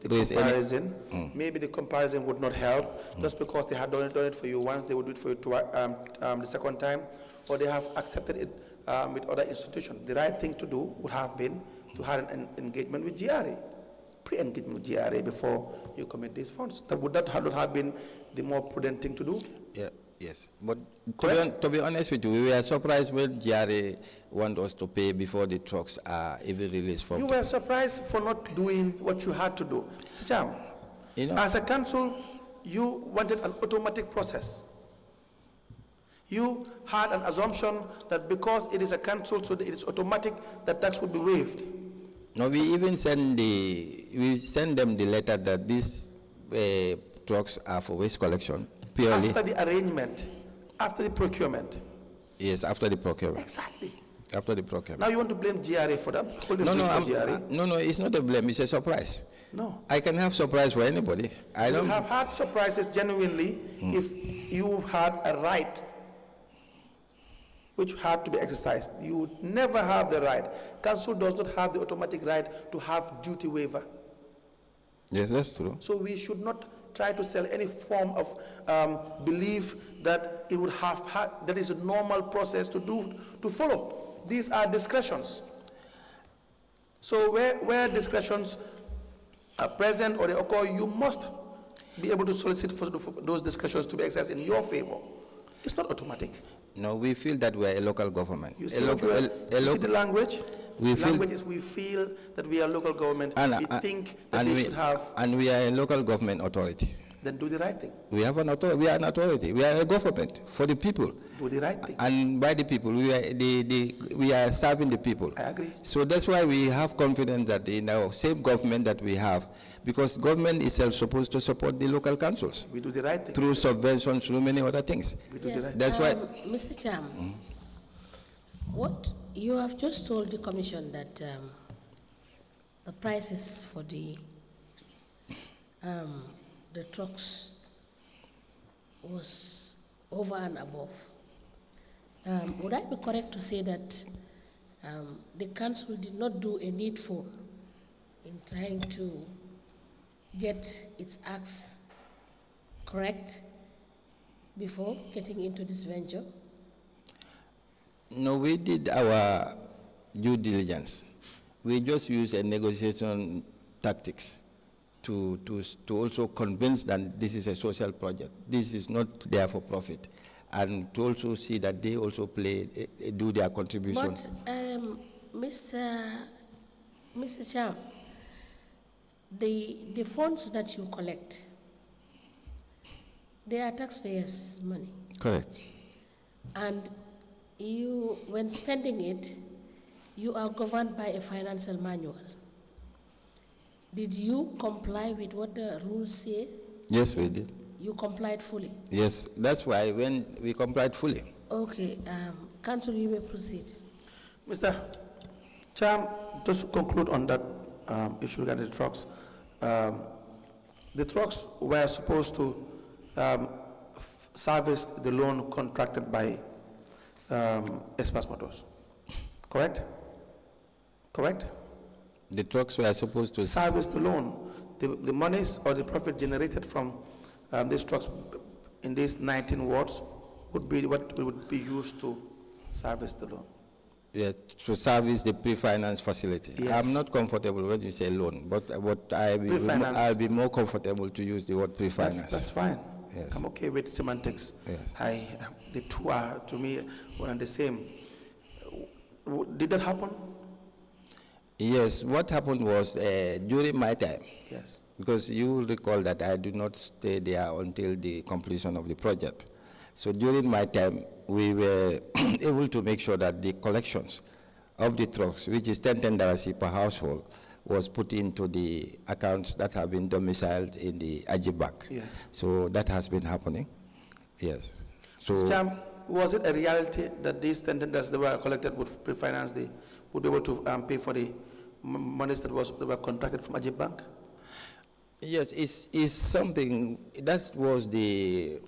comparison. Maybe the comparison would not help just because they had done it for you once, they would do it for you the second time, or they have accepted it with other institutions. The right thing to do would have been to have an engagement with GRA, pre-engagement with GRA before you commit these funds. Would that have been the more prudent thing to do? Yeah. Yes, but to be honest with you, we were surprised when GRA want us to pay before the trucks are even released from. You were surprised for not doing what you had to do. Mr. Cham, as a council, you wanted an automatic process. You had an assumption that because it is a council, so it is automatic, that tax would be waived. No, we even send them the letter that these trucks are for waste collection. Purely. After the arrangement, after the procurement. Yes, after the procurement. Exactly. After the procurement. Now you want to blame GRA for that? No, it's not a blame, it's a surprise. No. I can have surprise for anybody. I don't have had surprises genuinely if you had a right which had to be exercised. You would never have the right. Council does not have the automatic right to have duty waiver. Yes, that's true. So we should not try to sell any form of belief that it would that is a normal process to follow. These are discretions. So where discretions are present or they occur, you must be able to solicit for those discretions to be exercised in your favor. It's not automatic. No, we feel that we are a local government. You see, you see the language? We We feel that we are local government. We think that they should have. And we are a local government authority. Then do the right thing. We have an authority. We are an authority. We are a government for the people. Do the right thing. And by the people, we are serving the people. I agree. So that's why we have confidence that in our same government that we have, because government itself supposed to support the local councils. We do the right thing. Through subventions, through many other things. We do the right That's why. Mr. Cham, what you have just told the commission that the prices for the trucks was over and above. Would I be correct to say that the council did not do a needful in trying to get its acts correct before getting into this venture? No, we did our due diligence. We just used a negotiation tactics to also convince that this is a social project. This is not there for profit. And to also see that they also do their contribution. But, Mr. Cham, the funds that you collect, they are taxpayers' money. Correct. And you, when spending it, you are governed by a financial manual. Did you comply with what the rules say? Yes, we did. You complied fully? Yes, that's why when we complied fully. Okay, Council, you may proceed. Mr. Cham, just to conclude on that issue regarding the trucks. The trucks were supposed to service the loan contracted by Espas Motors, correct? Correct? The trucks were supposed to service the loan. The monies or the profit generated from these trucks in these 19 wards would be what would be used to service the loan. Yeah, to service the pre-finance facility. Yes. I'm not comfortable when you say loan, but what I'll be more comfortable to use the word pre-finance. That's fine. Yes. I'm okay with semantics. Yes. The two are, to me, one and the same. Did that happen? Yes, what happened was during my time, Yes. because you will recall that I did not stay there until the completion of the project. So during my time, we were able to make sure that the collections of the trucks, which is $10 per household, was put into the accounts that have been domiciled in the Ajib Bank. Yes. So that has been happening. Yes. So Mr. Cham, was it a reality that these $10 that were collected would pre-finance would be able to pay for the monies that were contracted from Ajib Bank? yes, it's something that was the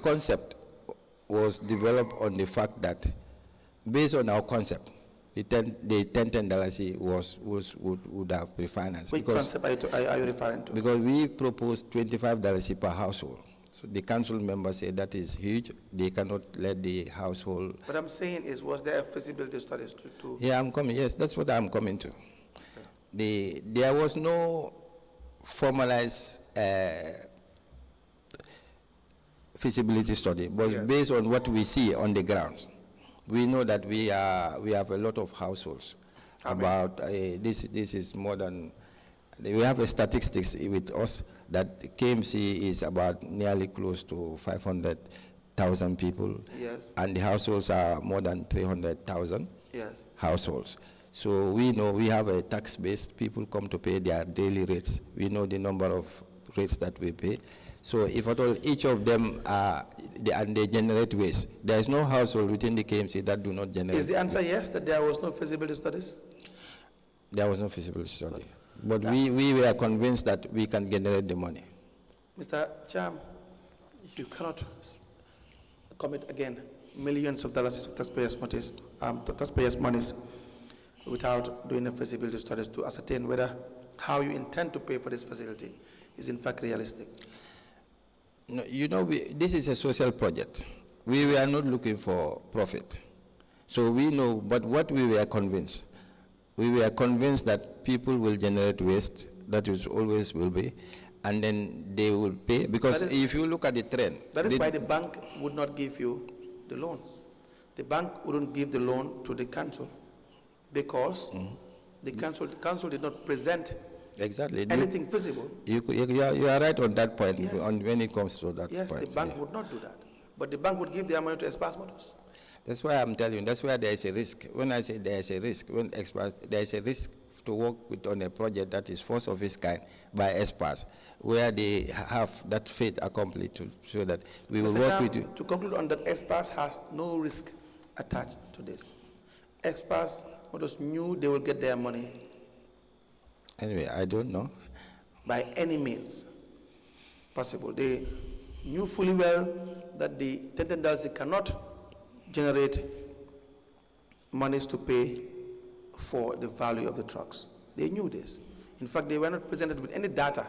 concept was developed on the fact that based on our concept, the $10 would have pre-financed. Which concept are you referring to? Because we proposed $25 per household. So the council members said that is huge. They cannot let the household. What I'm saying is, was there a feasibility studies to? Yeah, I'm coming. Yes, that's what I'm coming to. There was no formalized feasibility study, but Yes. based on what we see on the ground, we know that we have a lot of households. About this is more than. We have a statistics with us that KMC is about nearly close to 500,000 people. Yes. And the households are more than 300,000 Yes. households. So we know we have a tax base. People come to pay their daily rates. We know the number of rates that we pay. So if at all each of them and they generate waste, there is no household within the KMC that do not generate. Is the answer yes, that there was no feasibility studies? There was no feasibility study. But we were convinced that we can generate the money. Mr. Cham, you cannot commit again millions of dollars of taxpayers' monies without doing a feasibility studies to ascertain whether how you intend to pay for this facility is in fact realistic. No, you know, this is a social project. We were not looking for profit. So we know, but what we were convinced that people will generate waste, that is always will be, and then they will pay, because if you look at the trend. That is why the bank would not give you the loan. The bank wouldn't give the loan to the council because the council did not present anything visible. You are right on that point, Yes. when it comes to that point. Yes, the bank would not do that. But the bank would give their money to Express Motors. That's why I'm telling you, that's why there is a risk. When I say there is a risk, there is a risk to work on a project that is first of its kind by experts, where they have that faith accomplished to show that we will work with you. To conclude on that, Express has no risk attached to this. Express Motors knew they will get their money. Anyway, I don't know. By any means possible. They knew fully well that the $10 cannot generate monies to pay for the value of the trucks. They knew this. In fact, they were not presented with any data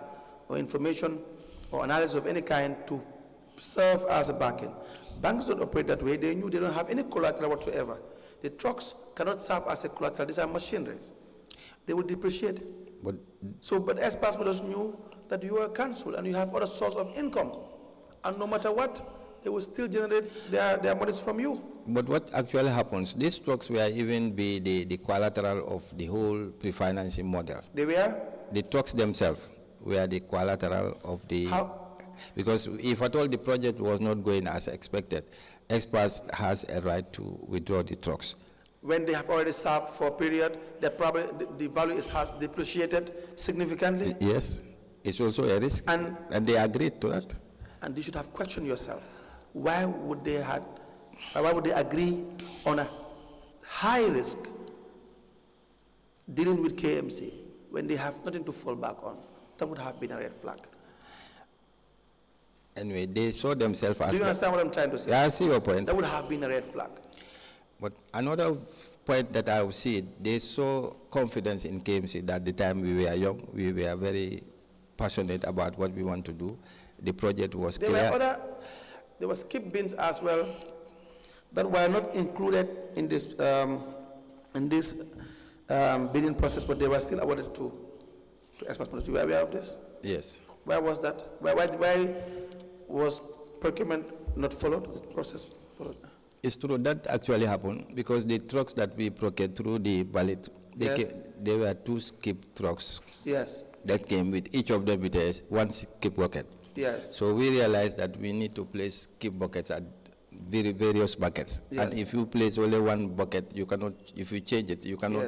or information or analysis of any kind to serve as a backing. Banks don't operate that way. They knew they don't have any collateral whatsoever. The trucks cannot serve as a collateral. These are machineries. They will depreciate. But Express Motors knew that you are a council and you have other source of income. And no matter what, they will still generate their monies from you. But what actually happens, these trucks will even be the collateral of the whole pre-financing model. They were? The trucks themselves were the collateral of the... How? Because if at all the project was not going as expected, Express has a right to withdraw the trucks. When they have already served for a period, the value has depreciated significantly? Yes, it's also a risk, and they agreed to that. And you should have questioned yourself. Why would they agree on a high risk dealing with KMC when they have nothing to fall back on? That would have been a red flag. Anyway, they saw themselves as... Do you understand what I'm trying to say? Yeah, I see your point. That would have been a red flag. But another point that I would see, they saw confidence in KMC that the time we were young, we were very passionate about what we want to do. The project was clear. There were skip bins as well that were not included in this bidding process, but they were still awarded to Express Motors. You were aware of this? Yes. Where was that? Why was procurement not followed? The process followed? It's true that actually happened because the trucks that we procured through the ballot, they were 2 skip trucks. Yes. That came with each of them with one skip bucket. Yes. So we realized that we need to place skip buckets at various buckets. Yes. And if you place only one bucket, you cannot, if you change it, you cannot,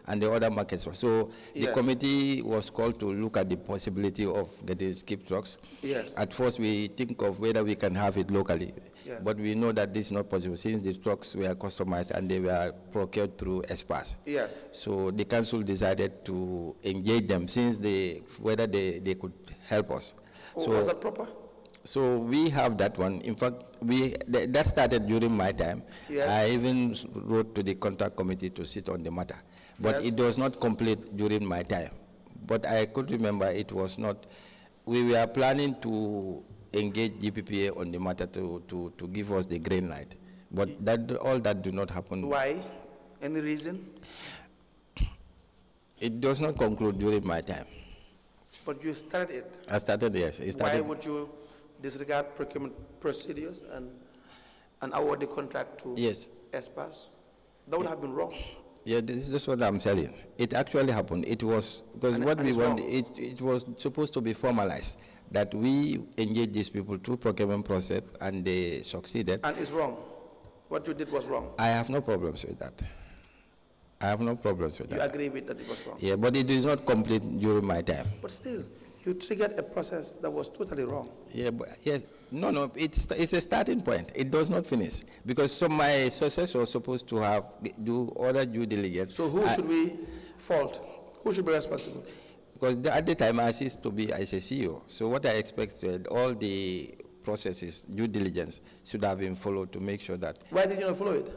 and the other buckets. So the committee was called to look at the possibility of getting skip trucks. Yes. At first we think of whether we can have it locally, but we know that this is not possible since the trucks were customized and they were procured through Express. Yes. So the council decided to engage them since whether they could help us. Oh, so, was that proper? So we have that one. In fact, that started during my time. Yes. I even wrote to the contact committee to sit on the matter. But it was not complete during my time. But I could remember it was not, we were planning to engage GPPA on the matter to give us the green light. But all that did not happen. Why? Any reason? It does not conclude during my time. But you started it. I started, yes. Why would you disregard procurement procedures and award the contract to Express? That would have been wrong. Yeah, this is what I'm telling. It actually happened. It was, because what we want, it was supposed to be formalized, that we engage these people through procurement process and they succeeded. And it's wrong. What you did was wrong. I have no problems with that. I have no problems with that. You agree with that it was wrong? Yeah, but it is not complete during my time. But still, you triggered a process that was totally wrong. Yeah, but yes, no, it's a starting point. It does not finish because my successor was supposed to do other due diligence. So who should we fault? Who should be responsible? Because at the time I ceased to be as a CEO. So what I expected, all the processes, due diligence, should have been followed to make sure that. Why did you not follow it?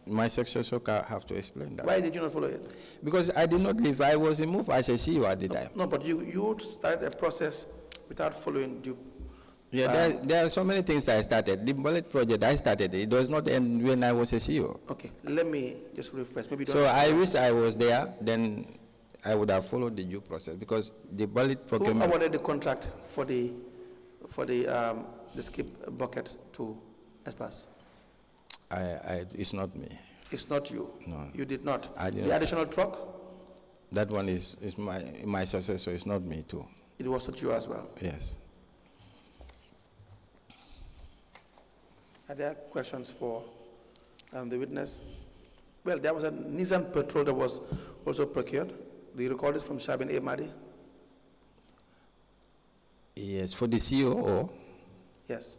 My successor have to explain that. Why did you not follow it? Because I did not leave. I was removed as a CEO at the time. No, but you started a process without following due. Yeah, there are so many things I started. The bullet project, I started. It does not end when I was a CEO. Okay, let me just refresh. Maybe So I wish I was there, then I would have followed the due process, because the bullet Who procurement. awarded the contract for the skip bucket to Espas? It's not me. It's not you. No. You did not. I didn't The additional truck, That one is my successor. It's not me too. it was not you as well. Yes. Are there questions for the witness? Well, there was a Nissan Patrol that was also procured. Do you recall it from Shabin A. Mahdi? Yes, for the CEO. Yes,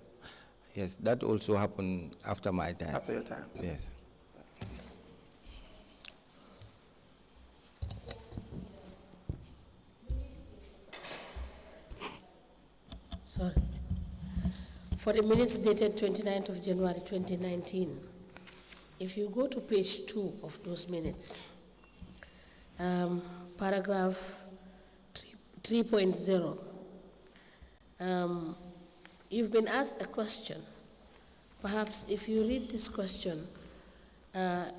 Yes, that also happened after my time. after your time. Yes. Sorry. For the minutes dated 29th of January 2019, if you go to page 2 of those minutes, paragraph 3.0, you've been asked a question. Perhaps if you read this question,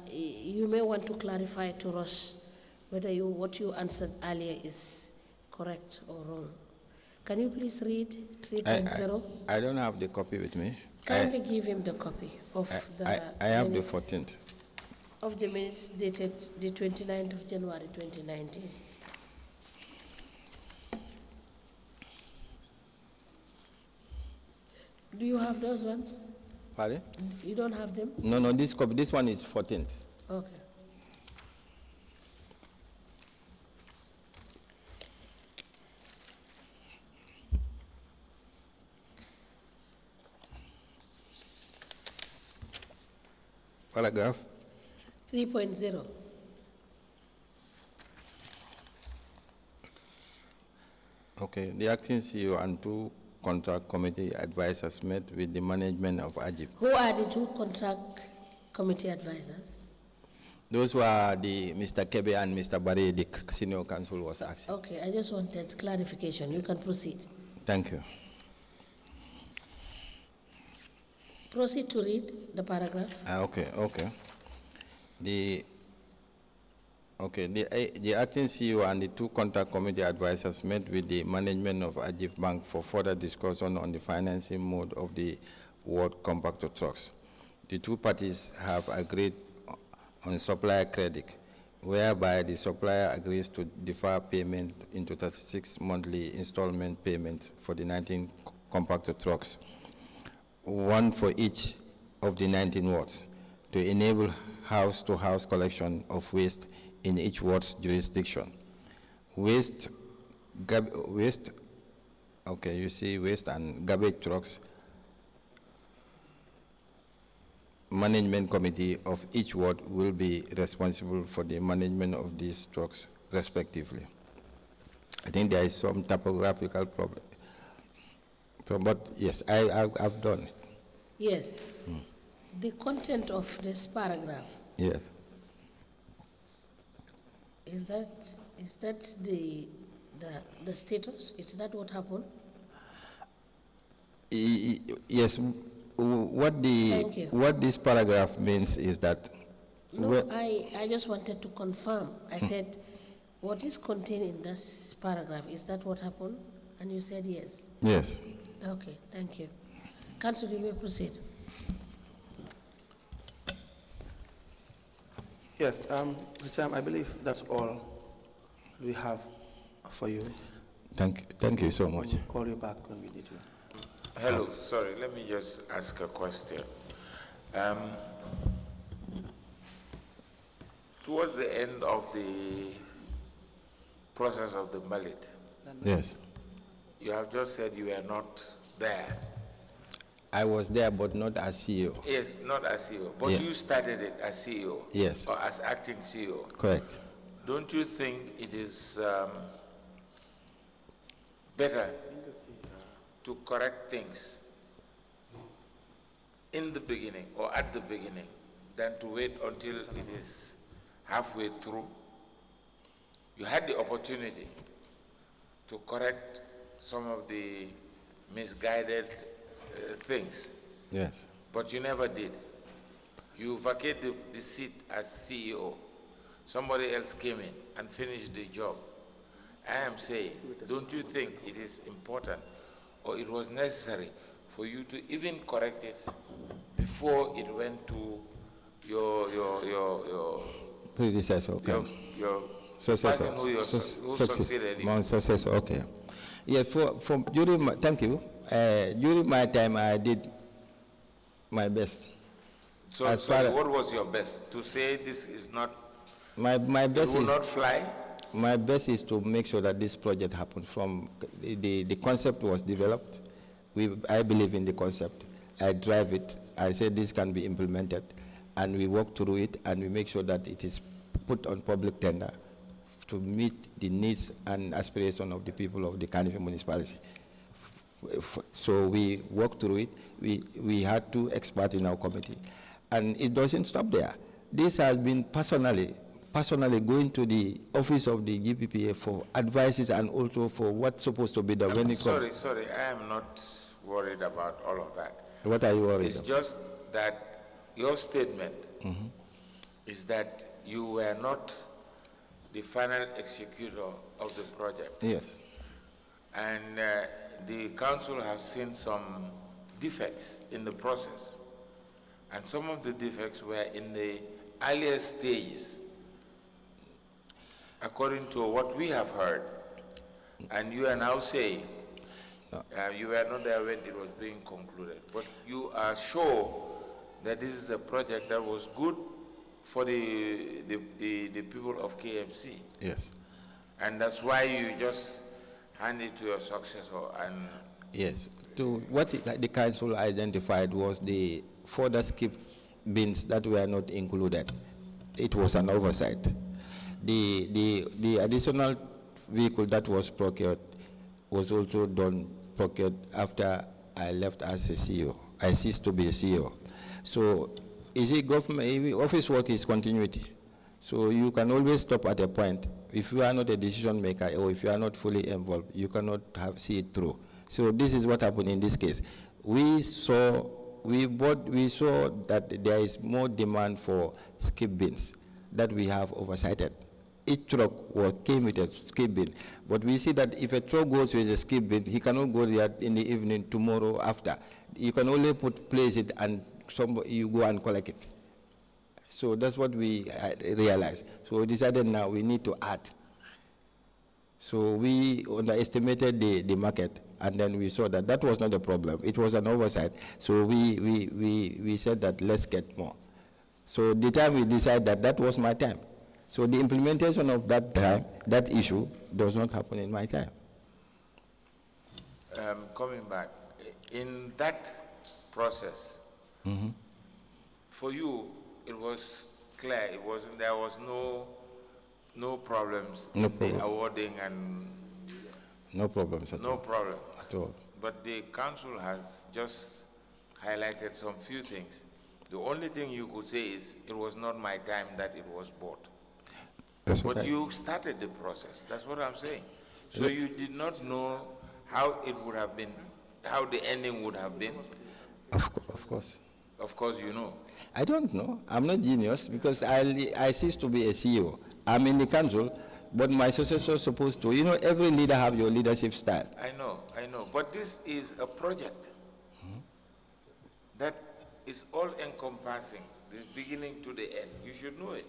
you may want to clarify to us whether what you answered earlier is correct or wrong. Can you please read 3.0? I don't have the copy with me. Kindly give him the copy of I have the minutes 14th. of the minutes dated the 29th of January 2019. Do you have those ones? Pardon? You don't have them? No, this copy. This one is 14th. Okay. Paragraph. 3.0. Okay. The acting CEO and 2 contract committee advisors met with the management of AGIP. Who are the 2 contract committee advisors? Those were the Mr. Kebe and Mr. Barry, the senior counsel was asking. Okay, I just wanted clarification. You can proceed. Thank you. Proceed to read the paragraph. Okay. The acting CEO and the 2 contact committee advisors met with the management of Ajif Bank for further discussion on the financing mode of the World Compactor trucks. The 2 parties have agreed on supplier credit, whereby the supplier agrees to defer payment into 36 monthly installment payment for the 19 compactor trucks, 1 for each of the 19 wards, to enable house-to-house collection of waste in each ward's jurisdiction. Waste and garbage trucks, management committee of each ward will be responsible for the management of these trucks respectively. I think there is some typographical problem. So, but yes, I've done it. Yes. The content of this paragraph, Yes. is that the status? Is that what happened? Yes. Thank you. What this paragraph means is that. No, I just wanted to confirm. I said, what is contained in this paragraph, is that what happened? And you said yes. Yes. Okay, thank you. Council, you may proceed. Yes, Cham, I believe that's all we have for you. Thank you so much. We'll call you back when we need you. Hello, sorry, let me just ask a question. Towards the end of the process of the mallet, Yes. you have just said you were not there. I was there, but not as CEO. Yes, not as CEO, but Yeah. you started it as CEO. Yes. Or as acting CEO. Correct. Don't you think it is better to correct things in the beginning or at the beginning than to wait until it is halfway through. You had the opportunity to correct some of the misguided things, Yes. but you never did. You vacated the seat as CEO. Somebody else came in and finished the job. I am saying, don't you think it is important or it was necessary for you to even correct it before it went to your Predecessor, okay. your Successor. person who succeeded you? My successor, okay. Yes, during my, thank you. During my time, I did my best. So, what was your best? To say this is not, My best it will is not fly? my best is to make sure that this project happens. From the concept was developed. I believe in the concept. I drive it. I say this can be implemented, and we work through it, and we make sure that it is put on public tender to meet the needs and aspirations of the people of the Kanifi municipality. So we work through it. We had 2 experts in our committee, and it doesn't stop there. This has been personally going to the office of the GPPA for advices and also for what's supposed to be done when it comes. Sorry, I am not worried about all of that. What are you worried It's about? just that your statement is that you were not the final executor of the project. Yes. And the council has seen some defects in the process. And some of the defects were in the earlier stages, according to what we have heard. And you are now saying you were not there when it was being concluded. But you are sure that this is a project that was good for the people of KMC. Yes. And that's why you just hand it to your successor. And Yes. To what the council identified was the further skip bins that were not included. It was an oversight. The additional vehicle that was procured was also procured after I left as a CEO. I ceased to be a CEO. So, government office work is continuity. So you can always stop at a point. If you are not a decision maker or if you are not fully involved, you cannot see it through. So this is what happened in this case. We saw that there is more demand for skip bins that we have oversighted. Each truck came with a skip bin, but we see that if a truck goes with a skip bin, he cannot go there in the evening, tomorrow, after. You can only place it and you go and collect it. So that's what we realized. So we decided now we need to add. So we underestimated the market, and then we saw that that was not a problem. It was an oversight. So we said that let's get more. So the time we decided that was my time. So the implementation of that issue does not happen in my time. coming back, in that process, for you, it was clear. There was no problems in the awarding and no problems at all. no problem At all. But the council has just highlighted some few things. The only thing you could say is it was not my time that it was bought. But you started the process. That's what I'm saying. So you did not know how it would have been, how the ending would have been. Of course. Of course, you know. I don't know. I'm not genius because I ceased to be a CEO. I'm in the council, but my successor is supposed to. You know, every leader have your leadership style. I know. But this is a project that is all-encompassing, the beginning to the end. You should know it.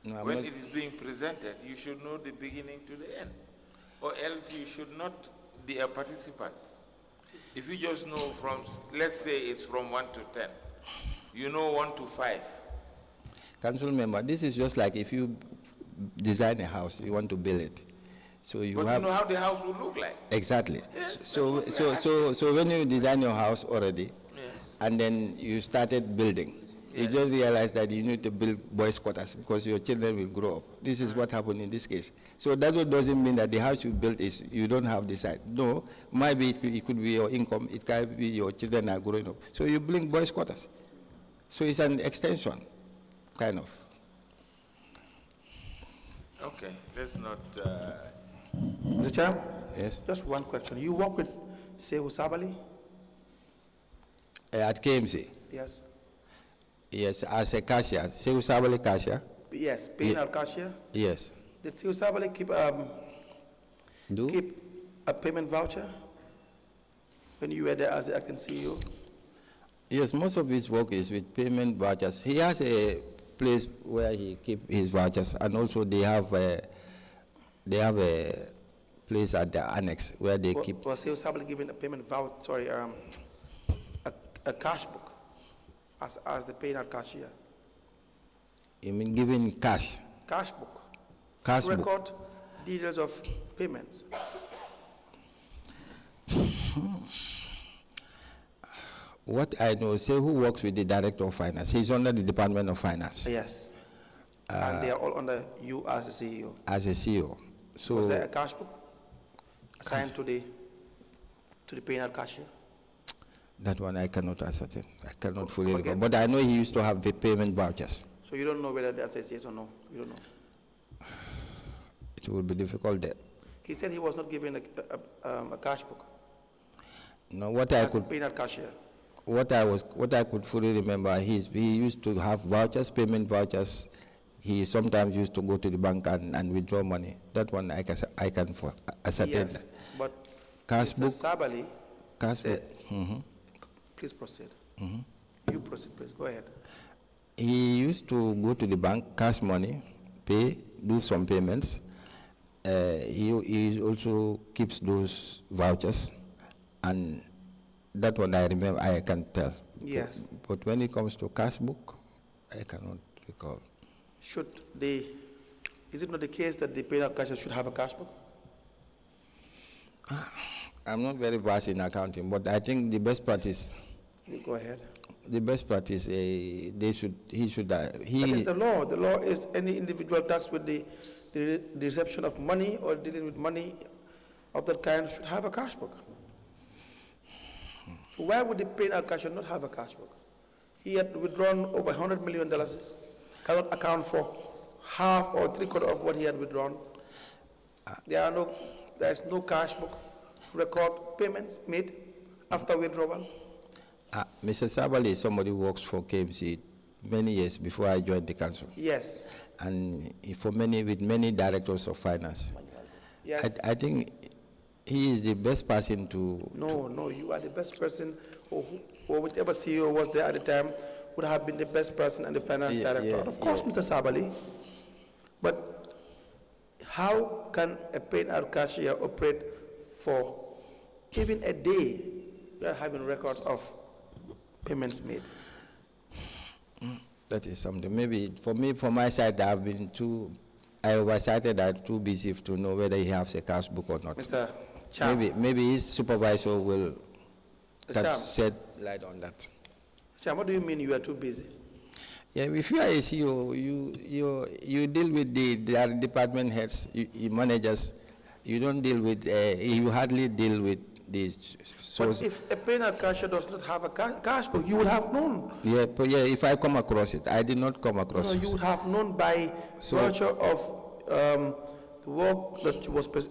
No, when it is being presented, you should know the beginning to the end. Or else you should not be a participant. If you just know from, let's say it's from 1 to 10, you know 1 to 5. Council member, this is just like if you design a house, you want to build it. So you have, you know how the house will look like. Exactly. Yes, So when you design your house already, and then you started building, you just realize that you need to build boys' quarters because your children will grow up. This is what happened in this case. So that doesn't mean that the house you built is, you don't have the site. No, maybe it could be your income, it can be your children are growing up. So you build boys' quarters. So it's an extension. kind of. Okay, let's not. Mr. Cham, Yes. just one question. You work with Sehu Sabali? At KMC, Yes. yes, as a cashier, Sehu Sabali cashier, Yes, paying out cashier. yes. Did Sehu Sabali Do? keep a payment voucher when you were there as the acting CEO? Yes, most of his work is with payment vouchers. He has a place where he keep his vouchers, and also they have a place at the annex where they keep. Was Sehu Sabali given a payment voucher, sorry, a cash book as the paying out cashier? You mean giving cash? Cash book. Cash book. Record details of payments. What I know, say who works with the director of finance. He's under the Department of Finance Yes. And they are all under you as the CEO. as a CEO. So Was there a cash book assigned to the paying out cashier? that one I cannot ascertain. I cannot fully come recall. again? But I know he used to have the payment vouchers. So you don't know whether that's a yes or no? You don't know. It will be difficult there. He said he was not given a cash book No, what I as a could paying out cashier. what I could fully remember, he used to have vouchers, payment vouchers. He sometimes used to go to the bank and withdraw money. That one I can ascertain. Yes, but Cash Mr. book, Sabali cash book. said, please proceed. You proceed, please. Go ahead. He used to go to the bank, cash money, pay, do some payments. He also keeps those vouchers, and that one I remember, I can tell. Yes. But when it comes to cash book, I cannot recall. Should they, is it not the case that the paying out cashier should have a cash book? I'm not very versed in accounting, but I think the best practice, You go ahead. he should, That is the law. The law is any individual tasked with the reception of money or dealing with money of that kind should have a cash book. So why would the paying out cashier not have a cash book? He had withdrawn over $100 million, cannot account for half or three-quarters of what he had withdrawn. There is no cash book, record payments made after withdrawal. Mr. Sabali is somebody who works for KMC many years before I joined the council. Yes. And with many directors of finance. Yes. I think he is the best person to. No, you are the best person, or whichever CEO was there at the time would have been the best person and the finance director. And of course, Mr. Sabali. But how can a paid out cashier operate for even a day without having records of payments made? That is something. Maybe for me, from my side, I oversighted that too busy to know whether he has a cash book or not. Mr. Cham. Maybe his supervisor will can Cham. shed light on that. Cham, what do you mean you are too busy? Yeah, if you are a CEO, you deal with the department heads, managers. You don't deal with. You hardly deal with these. But if a paid out cashier does not have a cash book, you would have known. Yeah, but yeah. If I come across it, I did not come across. No, you would have known by virtue of the work that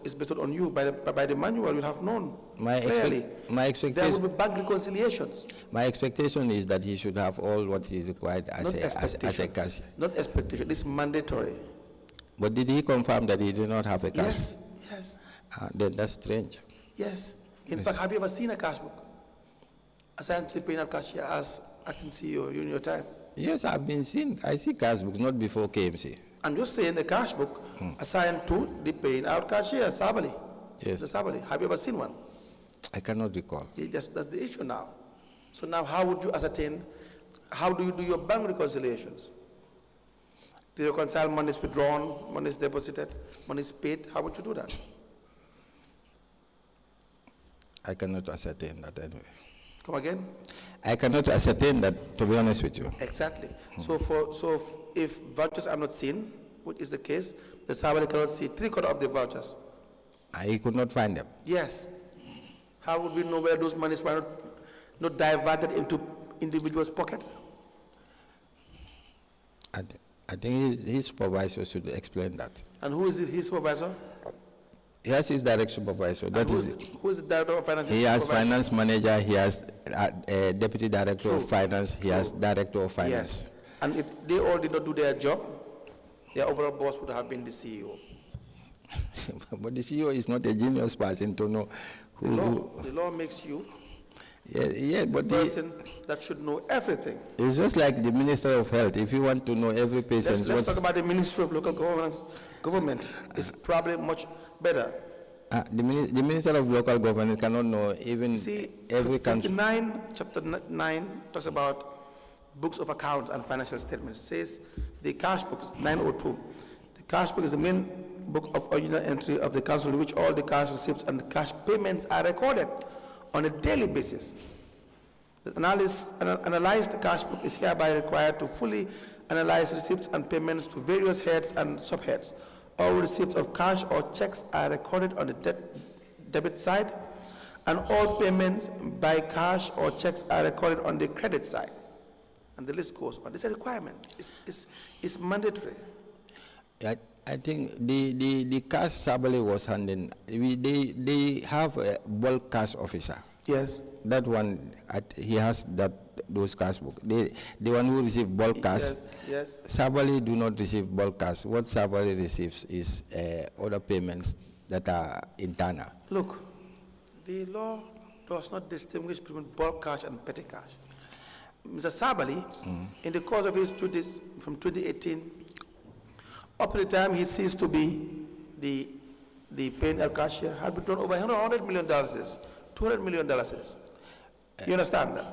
is based on you by the manual. You'd have known clearly. My There expectation. will be bank reconciliations. My expectation is that he should have all what is required Not as a cashier. Not expectation. It's mandatory. But did he confirm that he did not have a cash? Yes. Then that's strange. Yes. In fact, have you ever seen a cash book assigned to the paying out cashier as acting CEO in your time? Yes, I see cash books, not before KMC. I'm just saying the cash book assigned to the paying out cashier, Sabali. Yes. The Sabali. Have you ever seen one? I cannot recall. That's the issue now. So now how would you ascertain, how do you do your bank reconciliations? Do you reconcile money is withdrawn, money is deposited, money is paid? How would you do that? I cannot ascertain that anyway. Come again? I cannot ascertain that, to be honest with you. Exactly. So if vouchers are not seen, which is the case, the Sabali cannot see three-quarters of the vouchers. I could not find them. Yes. How would we know where those monies were not diverted into individuals' pockets? I think his supervisor should explain that. And who is his supervisor? He has his direct supervisor. And That who is, is the director of finance? he has supervisor? finance manager, he has deputy director True. of finance, he has director of finance. Yes. And if they all did not do their job, their overall boss would have been the CEO. But the CEO is not a genius person to know who. The law makes you Yeah, the but person that should know everything. it's just like the Minister of Health. If you want to know every patient's Let's talk about the Ministry of Local Government. It's probably much better. the Minister of Local Government cannot know even See, every country. 59, chapter 9 talks about books of accounts and financial statements. It says the cash book is 902. The cash book is the main book of original entry of the council in which all the cash receipts and cash payments are recorded on a daily basis. The analyzed cash book is hereby required to fully analyze receipts and payments to various heads and subheads. All receipts of cash or checks are recorded on the debit side, and all payments by cash or checks are recorded on the credit side. And the list goes on. It's a requirement. It's mandatory. I think the cash Sabali was handling, they have a bulk cash officer. Yes. That one, he has those cash book. The one who receive bulk cash, Yes. Sabali do not receive bulk cash. What Sabali receives is other payments that are internal. Look, the law does not distinguish between bulk cash and petty cash. Mr. Sabali, in the course of his duties from 2018 up to the time he ceased to be the paying cashier, had withdrawn over $100 million, $200 million. You understand that?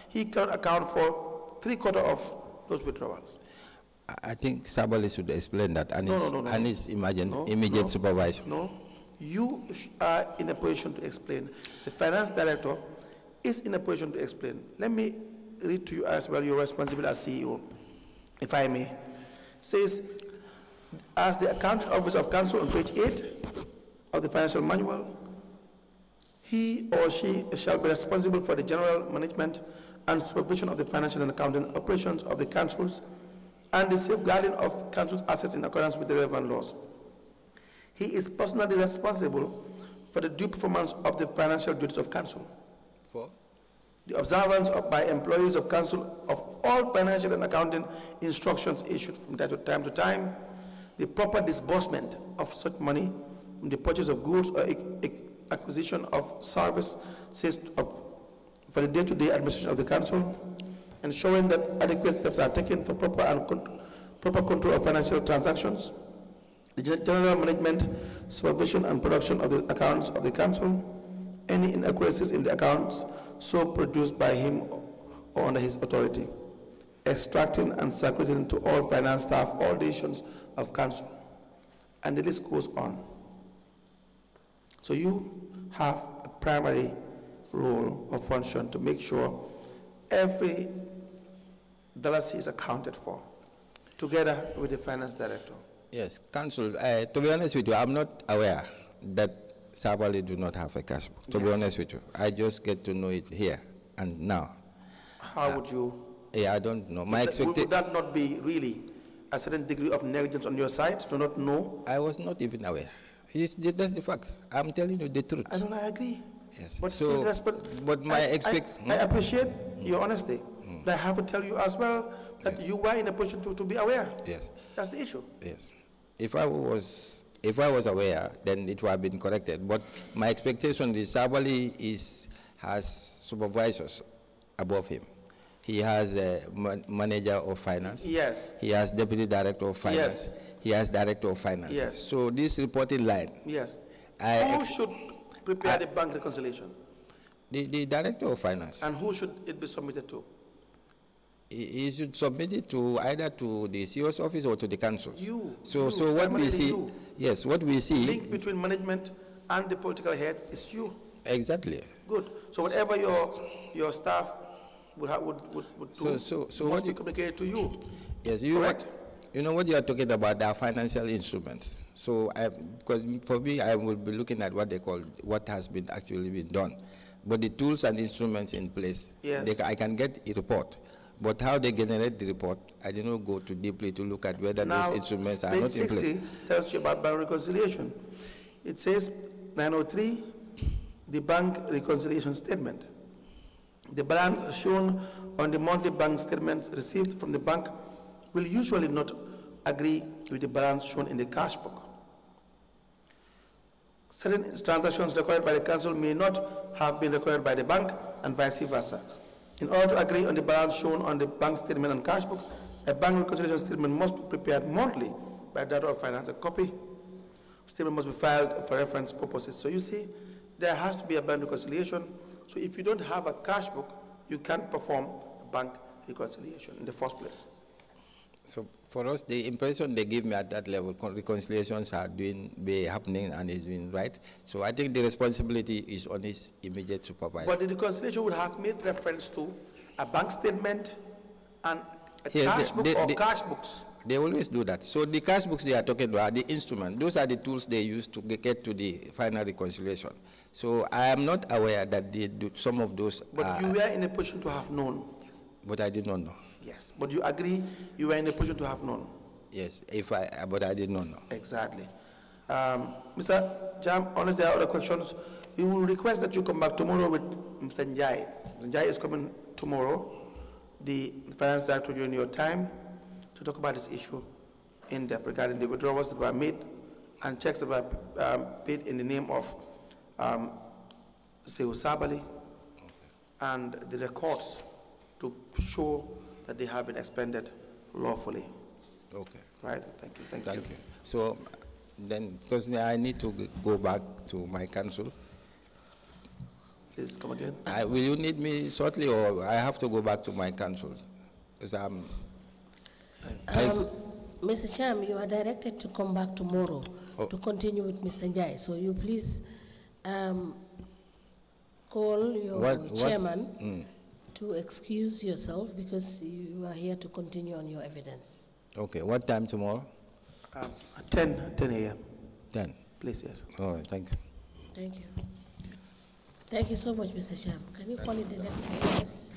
He can account for 3/4 of those withdrawals. I think Sabali should explain that, and his No, immediate supervisor. No, you are in a position to explain. The finance director is in a position to explain. Let me read to you as well your responsibility as CEO, if I may. Says, as the accounting officer of council on page 8 of the financial manual, he or she shall be responsible for the general management and supervision of the financial and accounting operations of the councils and the safeguarding of council's assets in accordance with the relevant laws. He is personally responsible for the due performance of the financial duties of council, For? the observance by employees of council of all financial and accounting instructions issued from time to time, the proper disbursement of such money from the purchase of goods or acquisition of services for the day-to-day administration of the council, ensuring that adequate steps are taken for proper control of financial transactions, the general management, supervision and production of the accounts of the council, any inaccuracies in the accounts so produced by him or under his authority, extracting and circulating to all finance staff all decisions of council, and the list goes on. So you have a primary role or function to make sure every dollar is accounted for, together with the finance director. Yes, council, to be honest with you, I'm not aware that Sabali do not have a cash book, to be honest with you. I just get to know it here and now. How would you? Yeah, I don't know. Would that not be really a certain degree of negligence on your side, to not know? I was not even aware. That's the fact. I'm telling you the truth. I agree. Yes. But So, but my I appreciate your honesty, but I have to tell you as well that you were in a position to be aware. Yes. That's the issue. Yes. If I was aware, then it would have been corrected. But my expectation is Sabali has supervisors above him. He has a manager of finance. Yes. He has deputy director of finance. Yes. He has director of finance. Yes. So this reporting line. Yes. Who should prepare the bank reconciliation? The director of finance. And who should it be submitted to? He should submit it to either to the CEO's office or to the council. So what we see, yes, what we see. Link between management and the political head is you. Exactly. Good. So whatever your staff would do, so must be communicated to you. Yes, correct? You know what you are talking about are financial instruments. So because for me, I will be looking at what they call what has been actually been done. But the tools and instruments in place, Yes. I can get a report But how they generate the report, I did not go too deeply to look at whether Now, those instruments are page not in 60 place. tells you about bank reconciliation. It says 903, the bank reconciliation statement. The balance shown on the monthly bank statements received from the bank will usually not agree with the balance shown in the cash book. Certain transactions recorded by the council may not have been recorded by the bank and vice versa. In order to agree on the balance shown on the bank statement and cash book, a bank reconciliation statement must be prepared monthly by Director of Finance. A copy statement must be filed for reference purposes. So you see, there has to be a bank reconciliation. So if you don't have a cash book, you can't perform a bank reconciliation in the first place. So for us, the impression they give me at that level, reconciliations are happening and is doing right. So I think the responsibility is on his immediate supervisor. But the reconciliation would have made reference to a bank statement and a cash book or cash books. They always do that. So the cash books they are talking about are the instrument. Those are the tools they use to get to the final reconciliation. So I am not aware that they do some of those. But you were in a position to have known. But I did not know. Yes, but you agree you were in a position to have known. Yes, but I did not know. Exactly. Mr. Cham, unless there are other questions, we will request that you come back tomorrow with Mr. Njie. Mr. Njie is coming tomorrow, the finance director, during your time, to talk about this issue in depth regarding the withdrawals that were made and checks that were paid in the name of Seu Sabali and the records to show that they have been expended lawfully. Okay. Right? Thank you. Thank you. So then, because I need to go back to my council. Please come again. Will you need me shortly, or I have to go back to my council? Because Mr. Cham, you are directed to come back tomorrow to continue with Mr. Njie. So you please call your chairman to excuse yourself because you are here to continue on your evidence. Okay, what time tomorrow? 10 a.m. 10. Please, yes. All right, thank you. Thank you. Thank you so much, Mr. Cham. Can you call in the next witness?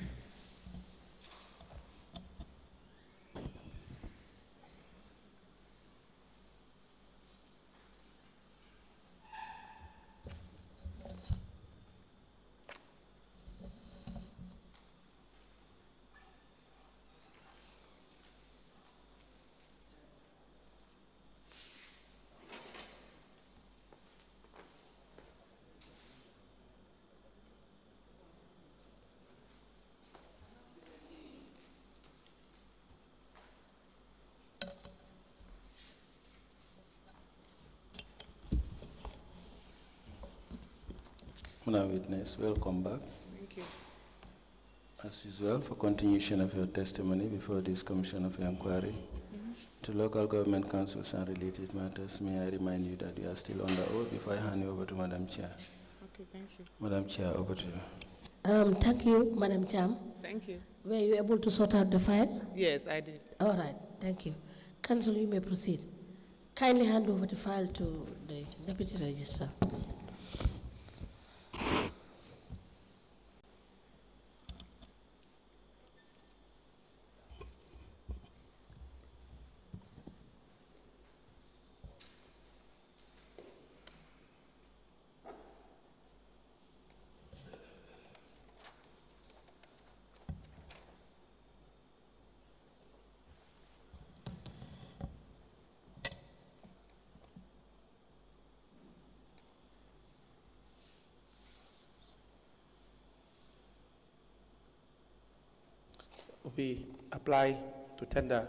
Madam Witness, welcome back. Thank you. As usual, for continuation of your testimony before this Commission of Inquiry to local government councils and related matters, may I remind you that you are still on the oath before I hand you over to Madam Chair. Okay, thank you. Madam Chair, over to you. Thank you, Madam Cham. Thank you. Were you able to sort out the file? Yes, I did. All right, thank you. Council, you may proceed. Kindly hand over the file to the Deputy Registrar. We apply to tender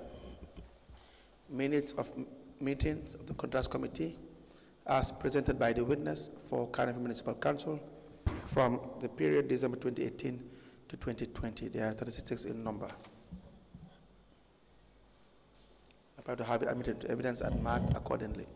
minutes of meetings of the Contracts Committee as presented by the witness for Cardiff Municipal Council from the period December 2018 to 2020. They are 36 in number. I apply to have it admitted to evidence and marked accordingly.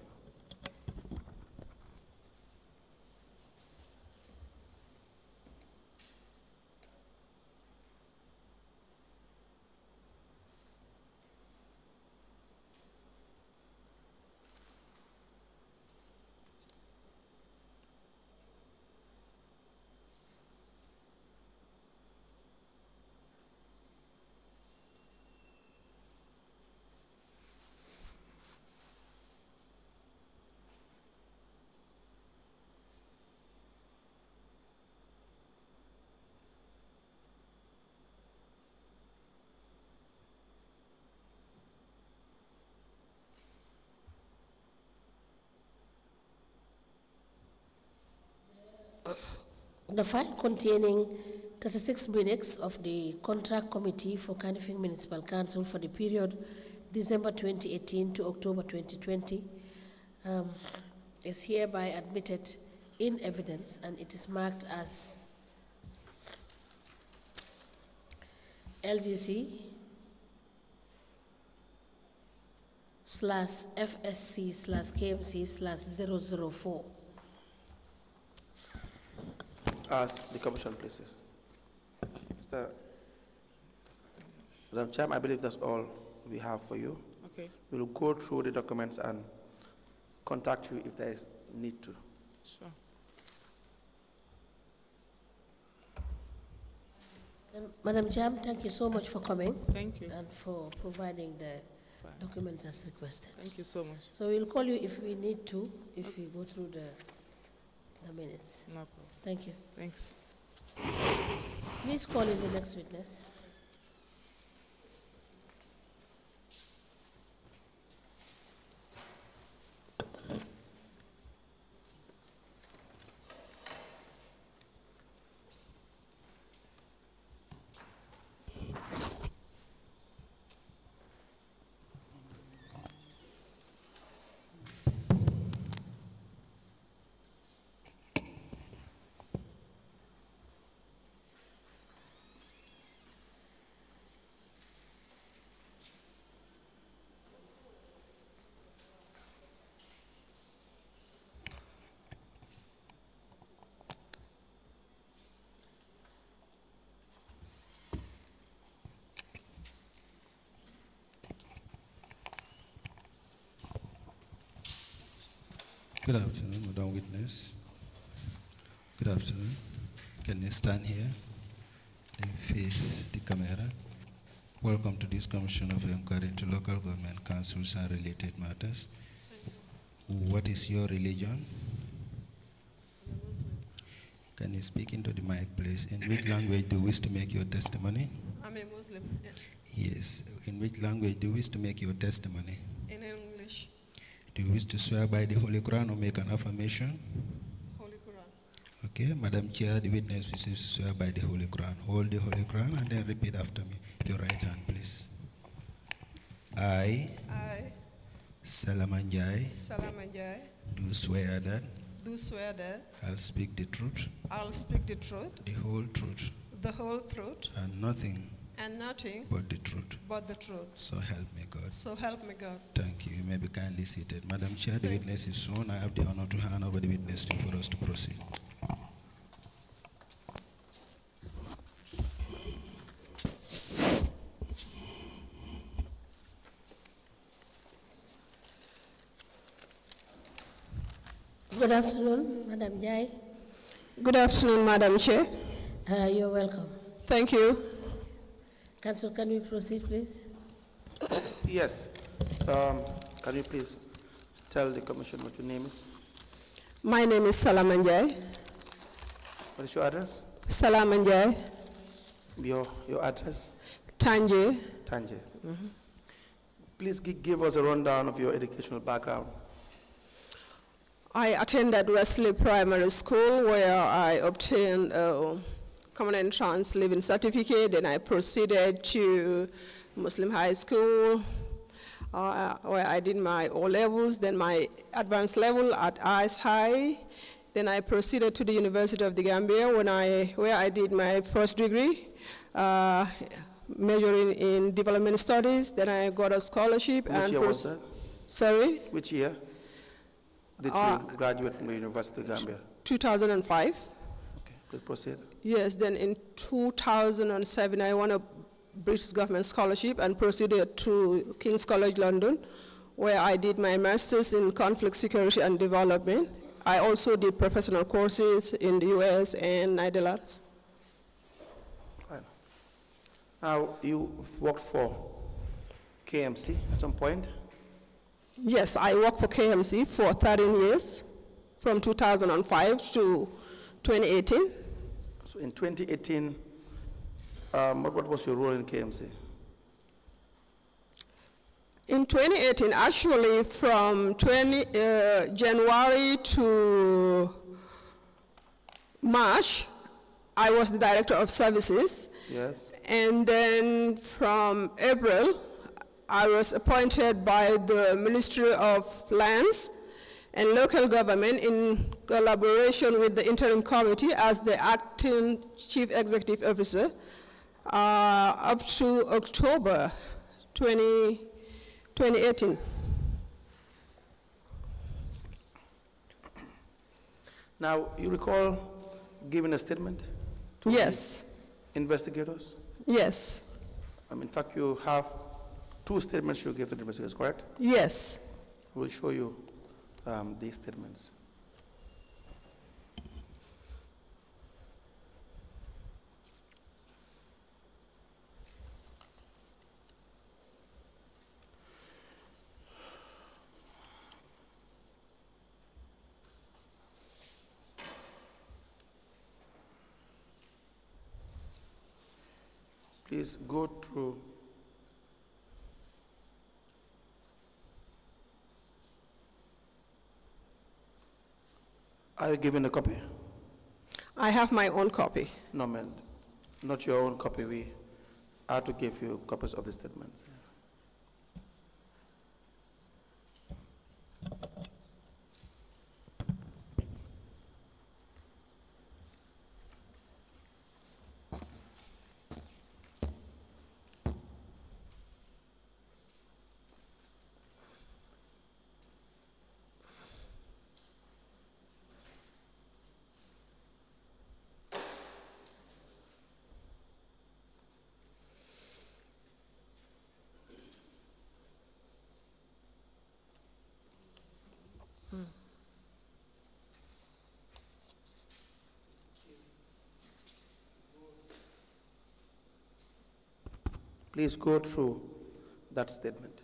The file containing 36 minutes of the Contract Committee for Kanifing Municipal Council for the period December 2018 to October 2020 is hereby admitted in evidence, and it is marked as LGC/FSC/KMC/004. Ask the commission, please. Madam Cham, I believe that's all we have for you. Okay, We will go through the documents and contact you if there is need to. sure. Madam Cham, thank you so much for coming Thank you. and for providing the Fine. documents as requested. Thank you so much. So we'll call you if we need to, if we go through the minutes. No problem. Thank you. Thanks. Please call in the next witness. Good afternoon, Madam Witness. Good afternoon. Can you stand here and face the camera? Welcome to this Commission of Inquiry into Local Government Councils and Related Matters. What is your religion? Can you speak into the mic, please? In which language do you wish to make your testimony? I'm a Muslim. Yes. In which language do you wish to make your testimony? In English, Do you wish to swear by the Holy Quran or make an affirmation? Holy Quran. Okay, Madam Chair, the witness wishes to swear by the Holy Quran. Hold the Holy Quran and then repeat after me. Your right hand, please. I, I, Salama, Njie, Salama, Njie, do swear that do swear that I'll speak the truth, I'll speak the truth, the whole truth, the whole truth, and nothing and nothing but the truth. but the truth. So help me God. So help me God. Thank you. You may be kindly seated. Madam Chair, the witness is sworn. I have the honor to hand over the witness to you for us to proceed. Good afternoon, Madam Njie. Good afternoon, Madam Chair. You're welcome. Thank you. Council, can we proceed, please? Yes. Can you please tell the commission what your name is? My name is Salama, Njie. What is your address? Salama, Njie. Your address? Tanje. Tanje. Please give us a rundown of your educational background. I attended Wesley Primary School where I obtained a common entrance living certificate. Then I proceeded to Muslim High School where I did my O-levels, then my advanced level at ICE High. Then I proceeded to the University of the Gambia where I did my first degree, majoring in development studies. Then I got a scholarship. Which year was that? Sorry? Which year did you graduate from the University of Gambia? 2005. Okay, please proceed. Yes, then in 2007, I won a British government scholarship and proceeded to King's College London, where I did my master's in conflict security and development. I also did professional courses in the US and Netherlands. Right. Now, you worked for KMC at some point? Yes, I worked for KMC for 13 years, from 2005 to 2018. So in 2018, what was your role in KMC? In 2018, actually from January to March, I was the director of services. Yes. And then from April, I was appointed by the Ministry of Lands and Local Government in collaboration with the interim committee as the acting chief executive officer up to October 2018. Now, you recall giving a statement to Yes, the investigators? yes, In fact, you have 2 statements you gave to the investigators, correct? yes. We'll show you these statements. Please go through. Are you given a copy? I have my own copy. No, man, not your own copy. We are to give you copies of the statement. Please go through that statement.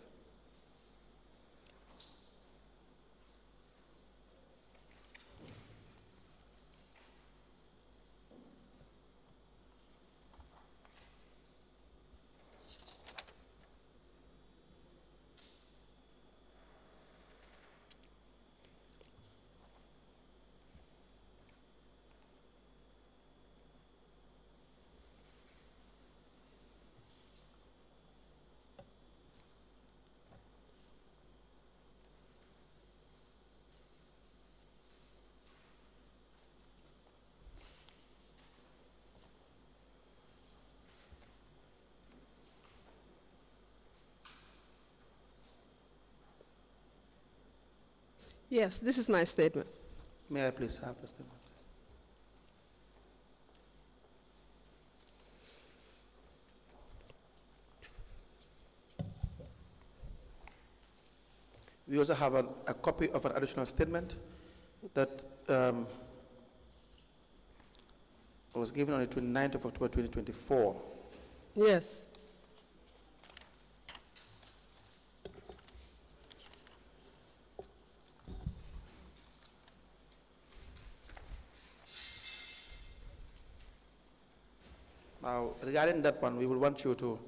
Yes, this is my statement. May I please have the statement? We also have a copy of an additional statement that was given on the 29th of October 2024. Yes. Now, regarding that one, we will want you to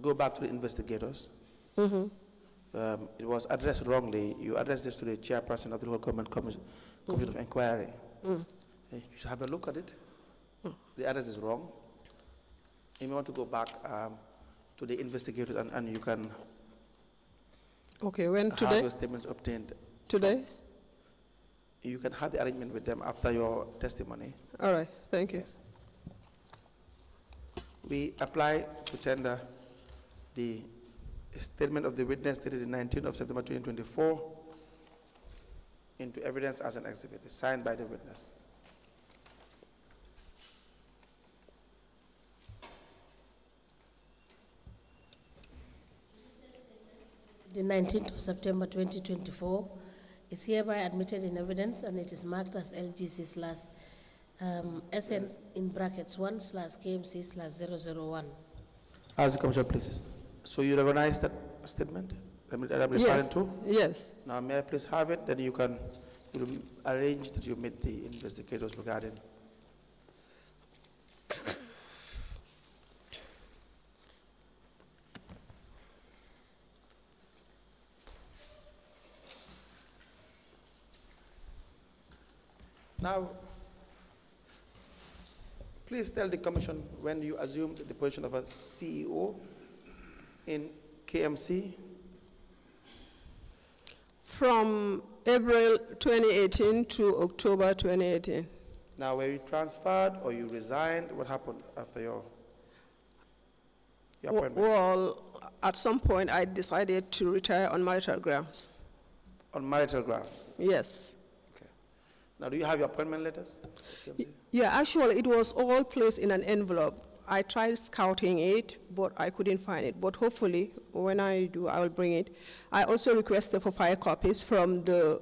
go back to the investigators. It was addressed wrongly. You addressed this to the chairperson of the local government commission of inquiry. You should have a look at it. The address is wrong. You may want to go back to the investigators and you can Okay, when have today? your statements obtained. Today? You can have the arrangement with them after your testimony. All right, thank you. We apply to tender the statement of the witness dated the 19th of September 2024 into evidence as an exhibit, signed by the witness. The 19th of September 2024 is hereby admitted in evidence, and it is marked as LGC slash SN in brackets 1/KMC /001. Ask the commissioner, please. So you recognize that statement that I'm referring Yes, to? yes. Now, may I please have it? Then you can arrange that you meet the investigators regarding. Now, please tell the commission when you assumed the position of a CEO in KMC. From April 2018 to October 2018. Now, were you transferred or you resigned? What happened after your appointment? Well, at some point I decided to retire on marital grounds. On marital grounds? Yes. Okay. Now, do you have your appointment letters? KMC? Yeah, actually it was all placed in an envelope. I tried scouting it, but I couldn't find it. But hopefully, when I do, I will bring it. I also requested for 5 copies from the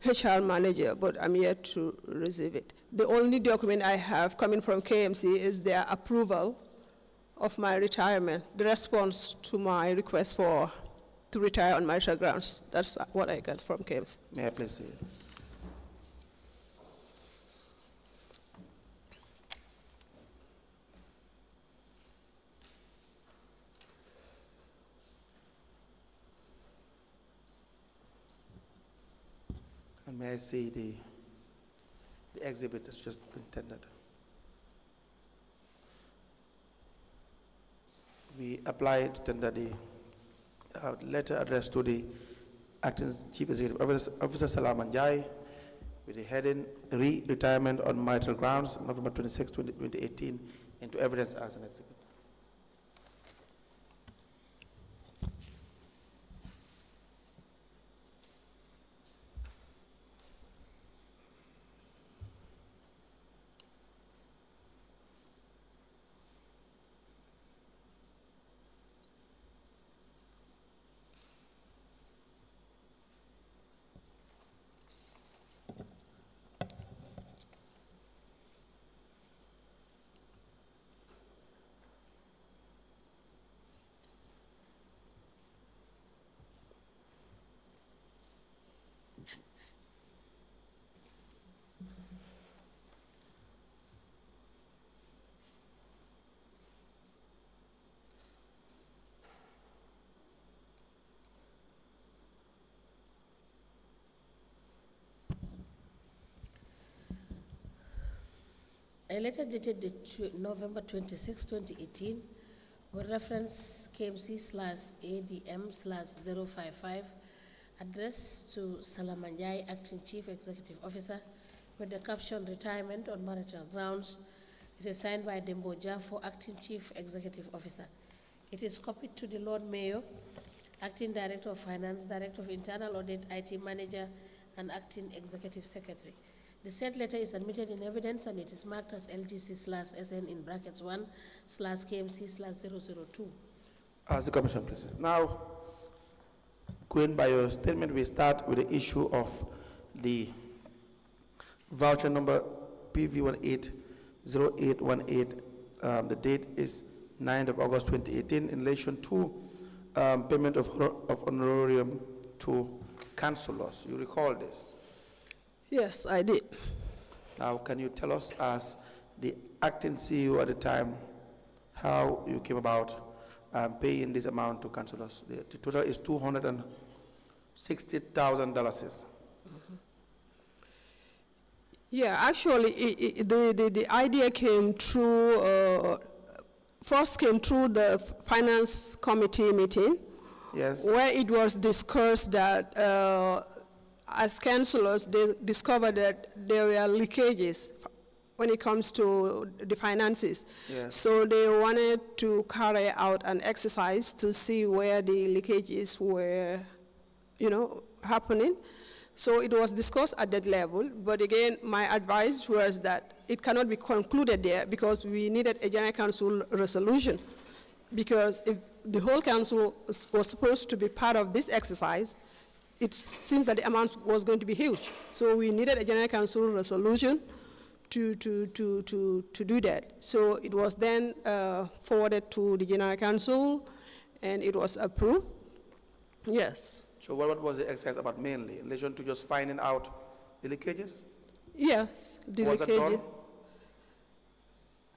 HR manager, but I'm yet to receive it. The only document I have coming from KMC is their approval of my retirement, the response to my request to retire on marital grounds. That's what I got from KMC. May I please see it? And may I see the exhibit that's just been tendered? We applied to tender the letter addressed to the Acting Chief Executive Officer Salama Njie with the heading Retirement on Marital Grounds, November 26, 2018, into evidence as an exhibit. A letter dated November 26, 2018, with reference KMC/ADM/055, addressed to Salama Njie, Acting Chief Executive Officer, with the caption Retirement on Marital Grounds. It is signed by Dembo Jafo, Acting Chief Executive Officer. It is copied to the Lord Mayor, Acting Director of Finance, Director of Internal Audit, IT Manager, and Acting Executive Secretary. The said letter is admitted in evidence and it is marked as LGC/SN in brackets 1/KMC/002. Ask the Commission, please. Now, going by your statement, we start with the issue of the voucher number PV180818. The date is 9th of August 2018 in relation to payment of honorarium to councillors. You recall this? Yes, I did. Now, can you tell us, as the acting CEO at the time, how you came about paying this amount to councillors? The total is $260,000. Yeah, actually, the idea came through, first came through the finance committee meeting. Yes. Where it was discussed that as councillors, they discovered that there were leakages when it comes to the finances. Yes. So they wanted to carry out an exercise to see where the leakages were, happening. So it was discussed at that level, but again, my advice was that it cannot be concluded there because we needed a general council resolution. Because if the whole council was supposed to be part of this exercise, it seems that the amount was going to be huge. So we needed a general council resolution to do that. So it was then forwarded to the general council and it was approved. Yes. So what was the exercise about mainly? In relation to just finding out the leakages? Yes, the Was it leakages. done?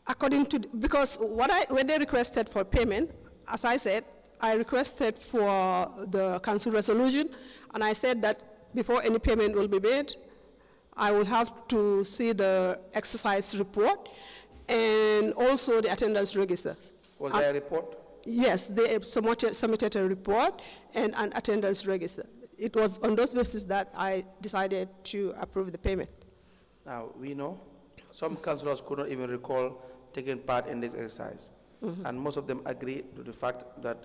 According to, because when they requested for payment, as I said, I requested for the council resolution, and I said that before any payment will be made, I will have to see the exercise report, and also the attendance register. Was there a report? Yes, they submitted a report and an attendance register. It was on those basis that I decided to approve the payment. Now, we know some councillors could not even recall taking part in this exercise. And most of them agree to the fact that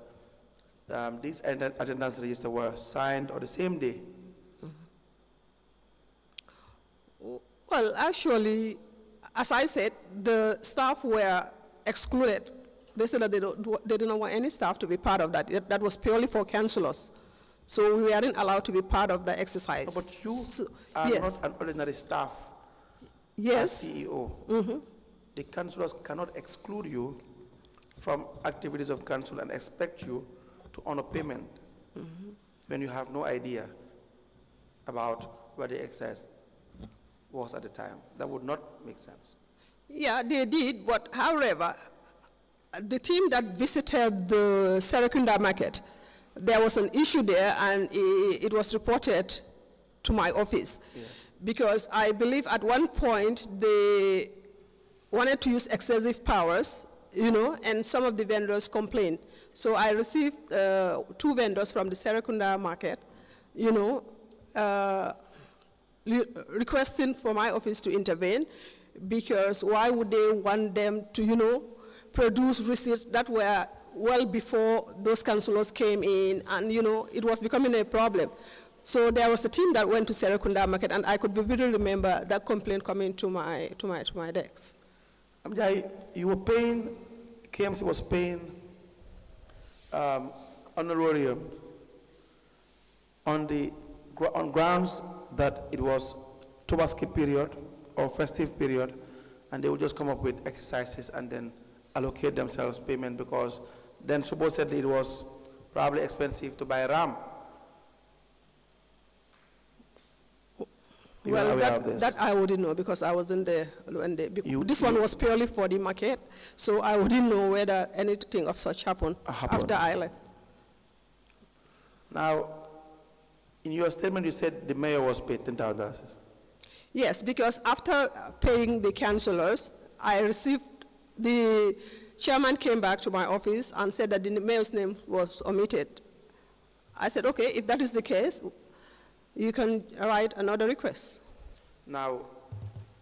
these attendance registers were signed on the same day. Well, actually, as I said, the staff were excluded. They said that they didn't want any staff to be part of that. That was purely for councillors. So we weren't allowed to be part of the exercise. No, but you are yes. not an ordinary staff. Yes. As CEO. The councillors cannot exclude you from activities of council and expect you to honor payment when you have no idea about what the excess was at the time. That would not make sense. Yeah, they did, but however, the team that visited the Serekunda market, there was an issue there and it was reported to my office. Yes. Because I believe at one point they wanted to use excessive powers, and some of the vendors complained. So I received 2 vendors from the Serekunda market, requesting for my office to intervene, because why would they want them to, produce receipts that were well before those councillors came in, and it was becoming a problem. So there was a team that went to Serekunda market, and I could vividly remember that complaint coming to my desk. Njie, you were paying, KMC was paying honorarium on grounds that it was Tobaski period or festive period, and they would just come up with exercises and then allocate themselves payment, because then supposedly it was probably expensive to buy RAM. Well, that I wouldn't know, because I wasn't there when this one was purely for the market, so I wouldn't know whether anything of such happened after I left. Now, in your statement, you said the mayor was paid $10,000. Yes, because after paying the councillors, I received, the chairman came back to my office and said that the mayor's name was omitted. I said, okay, if that is the case, you can write another request. Now,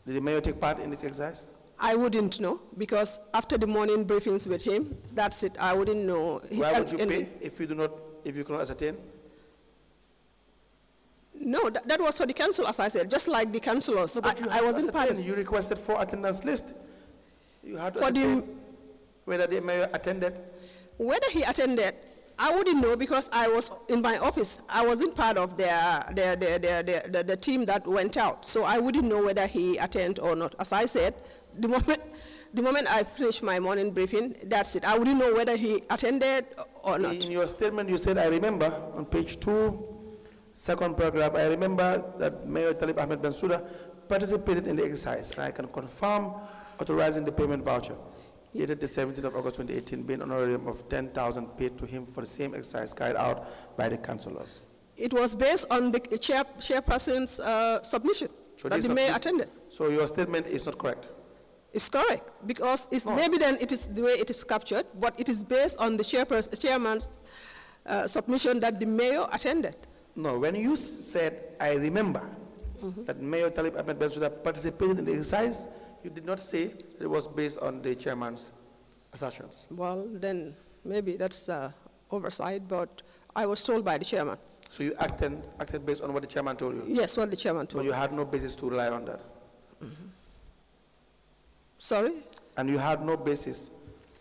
did the mayor take part in this exercise? I wouldn't know, because after the morning briefings with him, that's it, I wouldn't know. Why would you pay if you cannot ascertain? No, that was for the council, as I said, just like the councillors. No, but I wasn't part of it. You requested for attendance list. You had to for ascertain whether the mayor attended. Whether he attended, I wouldn't know, because I was in my office. I wasn't part of the team that went out, so I wouldn't know whether he attended or not. As I said, the moment I finished my morning briefing, that's it. I wouldn't know whether he attended or not. In your statement, you said, I remember, on page 2, second paragraph, I remember that Mayor Talib Ahmed Bensouda participated in the exercise, and I can confirm authorizing the payment voucher, dated the 17th of August 2018, being an honorarium of 10,000 paid to him for the same exercise carried out by the councillors. It was based on the chairperson's submission that the mayor attended. So your statement is not correct? It's correct, because maybe then it is the way it is captured, but it is based on the chairman's submission that the mayor attended. No, when you said, I remember that Mayor Talib Ahmed Bensouda participated in the exercise, you did not say that it was based on the chairman's assertions. Well, then maybe that's oversight, but I was told by the chairman. So you acted based on what the chairman told you? Yes, what the chairman told me. So you had no basis to rely on that? Sorry? And you had no basis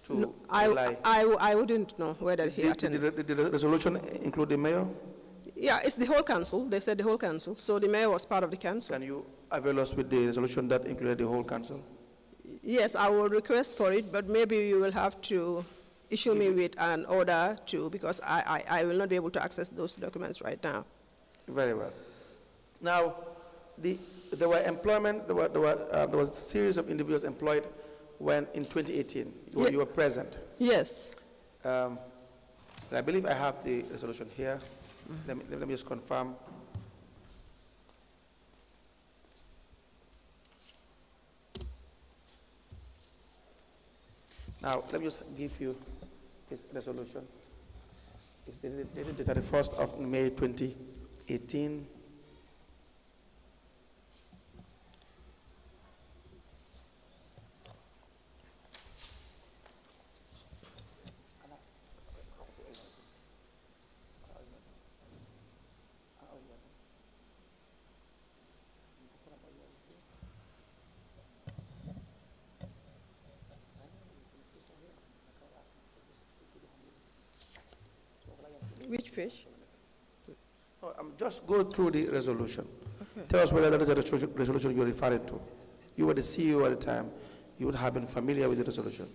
to rely? I wouldn't know whether he attended. Did the resolution include the mayor? Yeah, it's the whole council. They said the whole council. So the mayor was part of the council. Can you avail us with the resolution that included the whole council? Yes, I will request for it, but maybe you will have to issue me with an order to, because I will not be able to access those documents right now. Very well. Now, there were employments, there was a series of individuals employed when in 2018, you were present. Yes. I believe I have the resolution here. Let me just confirm. Now, let me just give you this resolution. It's dated the 31st of May 2018. Which page? No, just go through the resolution. Okay. Tell us whether that is a resolution you're referring to. You were the CEO at the time. You would have been familiar with the resolution.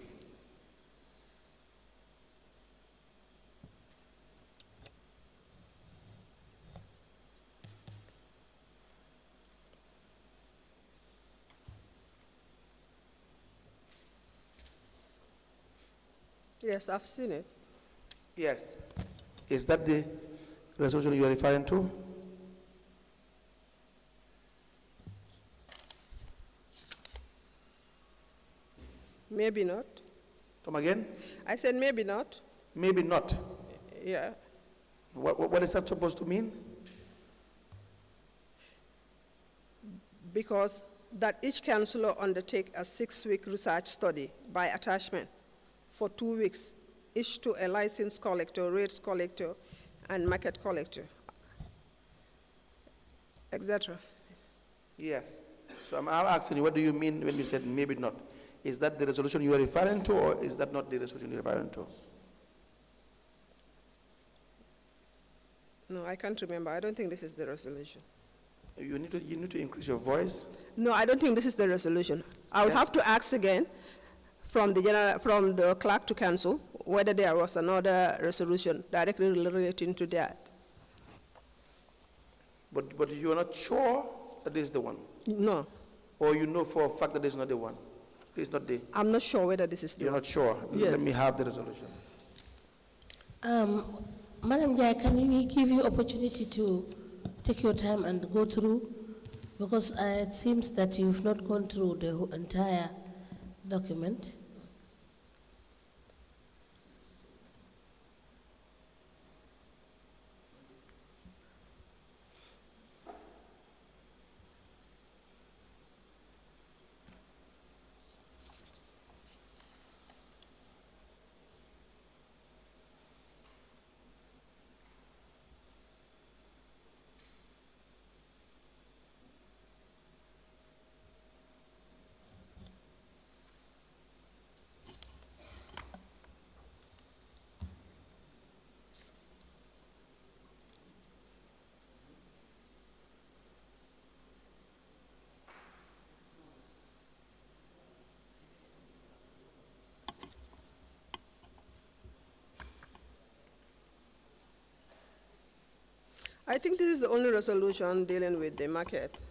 Yes, I've seen it. Yes. Is that the resolution you are referring to? Maybe not. Come again? I said maybe not. Maybe not. Yeah. What is that supposed to mean? Because that each councillor undertake a 6-week research study by attachment for 2 weeks, each to a license collector, rates collector, and market collector, etc. Yes. So I'm asking you, what do you mean when you said maybe not? Is that the resolution you are referring to, or is that not the resolution you're referring to? No, I can't remember. I don't think this is the resolution. You need to increase your voice. No, I don't think this is the resolution. I will have to ask again from the clerk to council whether there was another resolution directly relating to that. But you are not sure that this is the one? No, Or you know for a fact that this is not the one? This is not the... I'm not sure whether this is the You're one. not sure? Yes. Let me have the resolution. Madam Njie, can we give you opportunity to take your time and go through? Because it seems that you've not gone through the entire document. I think this is the only resolution dealing with the market.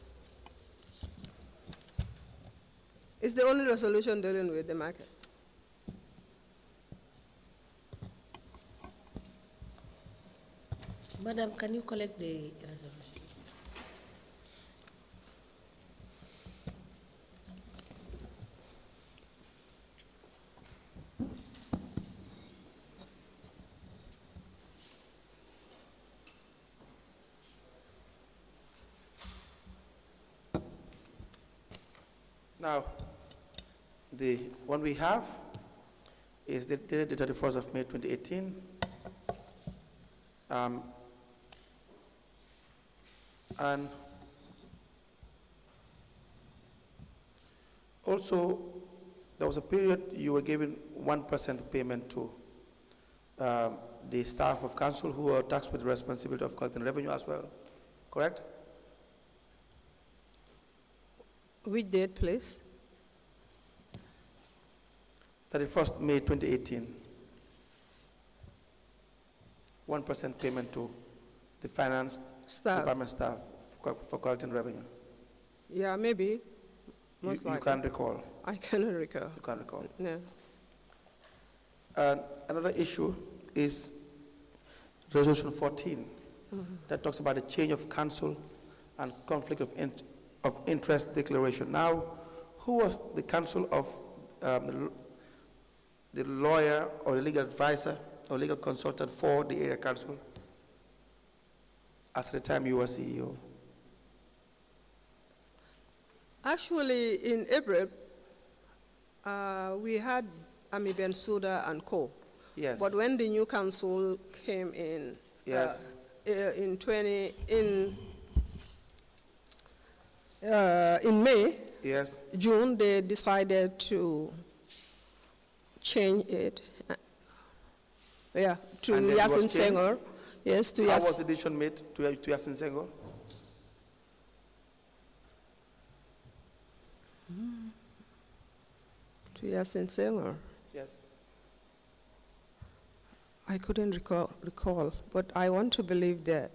It's the only resolution dealing with the market. Madam, can you collect the resolution? Now, the one we have is dated the 31st of May 2018. And also, there was a period you were giving 1% payment to the staff of council who are tasked with the responsibility of collecting revenue as well, correct? Which date, please? 31st May 2018. 1% payment to the finance department staff for collecting revenue. Yeah, maybe. You can't recall. I cannot recall. You can't recall. No. Another issue is Resolution 14 that talks about the change of council and conflict of interest declaration. Now, who was the council of the lawyer or the legal advisor or legal consultant for the area council as the time you were CEO? Actually, in April, we had Ami Bensouda and co. Yes. But when the new council came in, Yes. In May, Yes. June, they decided to change it. To And then it was Yasin changed? Senghor. Yes, to How Yasin. was the decision made to Yasin Senghor? To Yasin Senghor. Yes. I couldn't recall, but I want to believe that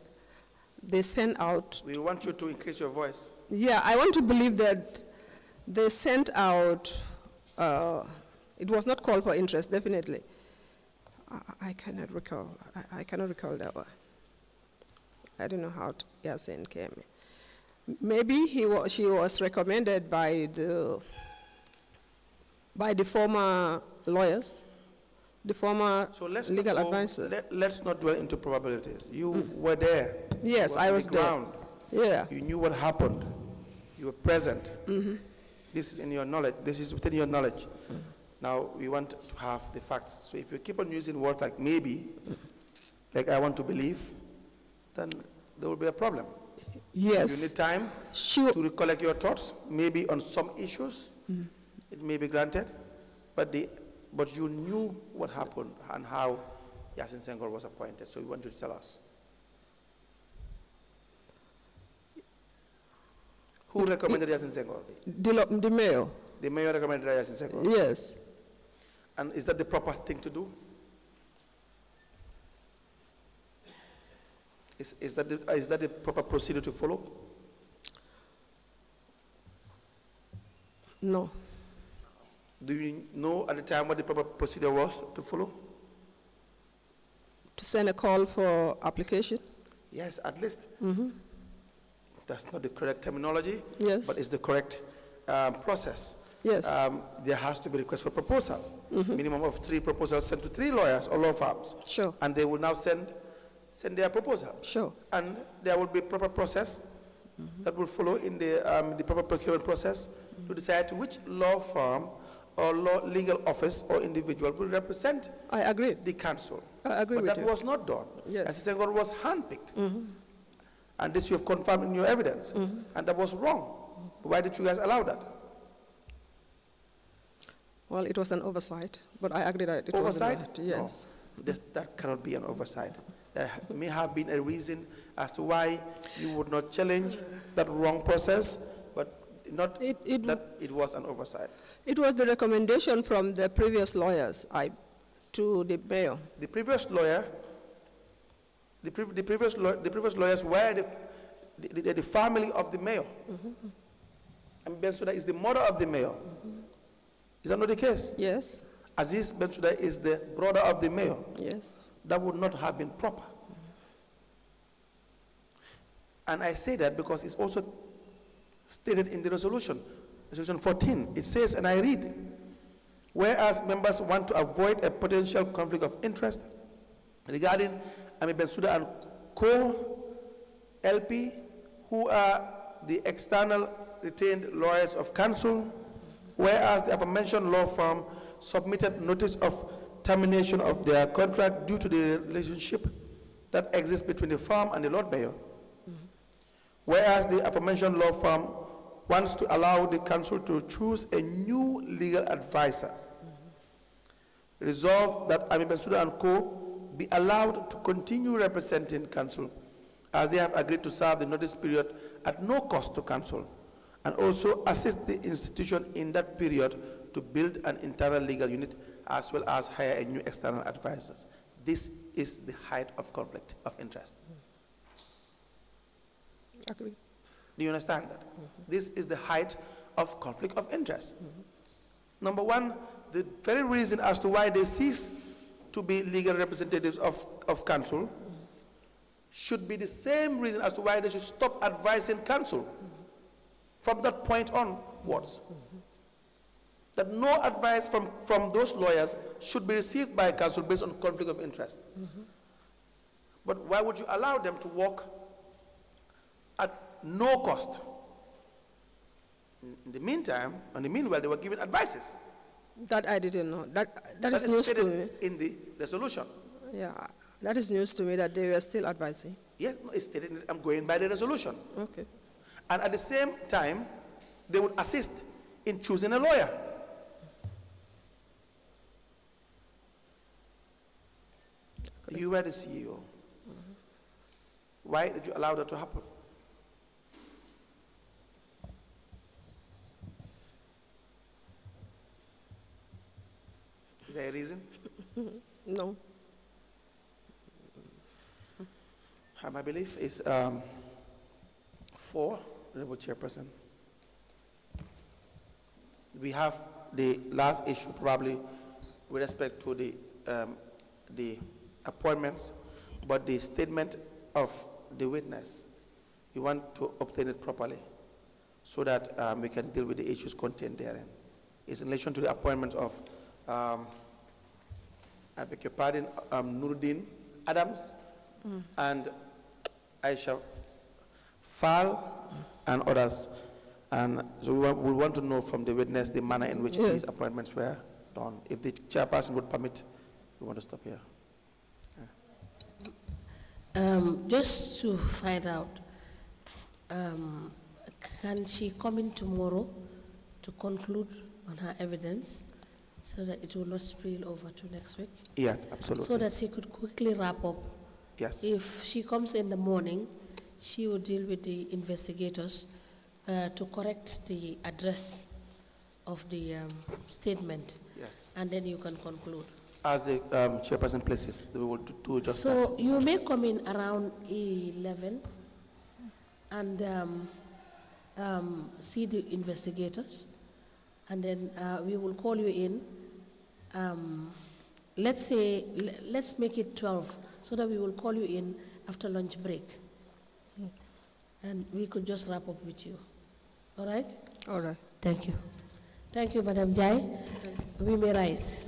they sent out. We want you to increase your voice. Yeah, I want to believe that they sent out. It was not call for interest, definitely. I cannot recall. I cannot recall that one. I don't know how Yasin came. Maybe she was recommended by the former lawyers, the former So let's legal not go, advisor. let's not dwell into probabilities. You were there. Yes, You were I on was the there. ground. Yeah. You knew what happened. You were present. This is in your knowledge. This is within your knowledge. Now, we want to have the facts. So if you keep on using words like maybe, like I want to believe, then there will be a problem. Yes. You need time to recollect your thoughts, maybe on some issues. It may be granted, but you knew what happened and how Yasin Senghor was appointed. So we want you to tell us. Who recommended Yasin Senghor? The mayor. The mayor recommended Yasin Senghor. Yes. And is that the proper thing to do? Is that the proper procedure to follow? No. Do you know at the time what the proper procedure was to follow? To send a call for application? Yes, at least. That's not the correct terminology, Yes. but it's the correct process. Yes. There has to be a request for proposal. Minimum of 3 proposals sent to 3 lawyers or law firms. Sure. And they will now send their proposal. Sure. And there will be proper process that will follow in the proper procurement process to decide which law firm or legal office or individual will represent I agree. the council. I agree but with that you. was not done. Yes. Yasin Senghor was handpicked. And this you have confirmed in your evidence. And that was wrong. Why did you guys allow that? Well, it was an oversight, but I agree that it was Oversight? right. Yes. No, that cannot be an oversight. There may have been a reason as to why you would not challenge that wrong process, but not that it was an oversight. It was the recommendation from the previous lawyers to the mayor. The previous lawyer, the previous lawyers were the family of the mayor. And Bensouda is the mother of the mayor. Is that not the case? Yes. Aziz Bensouda is the brother of the mayor. Yes. That would not have been proper. And I say that because it's also stated in the resolution 14. It says, and I read, whereas members want to avoid a potential conflict of interest regarding Ami Bensouda and co-LP, who are the external retained lawyers of council, whereas the aforementioned law firm submitted notice of termination of their contract due to the relationship that exists between the firm and the Lord Mayor. Whereas the aforementioned law firm wants to allow the council to choose a new legal advisor. Resolved that Ami Bensouda and Co. be allowed to continue representing council as they have agreed to serve the notice period at no cost to council, and also assist the institution in that period to build an internal legal unit as well as hire a new external advisors. This is the height of conflict of interest. Agree. Do you understand that? This is the height of conflict of interest. Number one, the very reason as to why they cease to be legal representatives of council should be the same reason as to why they should stop advising council from that point onwards. that no advice from those lawyers should be received by counsel based on conflict of interest. But why would you allow them to work at no cost? In the meantime, in the meanwhile, they were given advices. That I didn't know. That is news to me. In the resolution. Yeah, that is news to me that they were still advising. Yes, no, it's stated. I'm going by the resolution. Okay. And at the same time, they would assist in choosing a lawyer. You were the CEO. Why did you allow that to happen? Is there a reason? No. My belief is 4, Honorable Chairperson. We have the last issue probably with respect to the appointments, but the statement of the witness, we want to obtain it properly so that we can deal with the issues contained therein. It's in relation to the appointment of, I beg your pardon, Nuruddin Adams and Aisha Fall and others. And so we want to know from the witness the manner in which these appointments were done. If the chairperson would permit, we want to stop here. Just to find out, can she come in tomorrow to conclude on her evidence so that it will not spill over to next week? Yes, absolutely. So that she could quickly wrap up. Yes. If she comes in the morning, she will deal with the investigators to correct the address of the statement. Yes. And then you can conclude. As the chairperson places, we will do just that. So you may come in around 11 and see the investigators, and then we will call you in. Let's make it 12, so that we will call you in after lunch break. And we could just wrap up with you. All right? All right. Thank you. Thank you, Madam Njie. We may rise.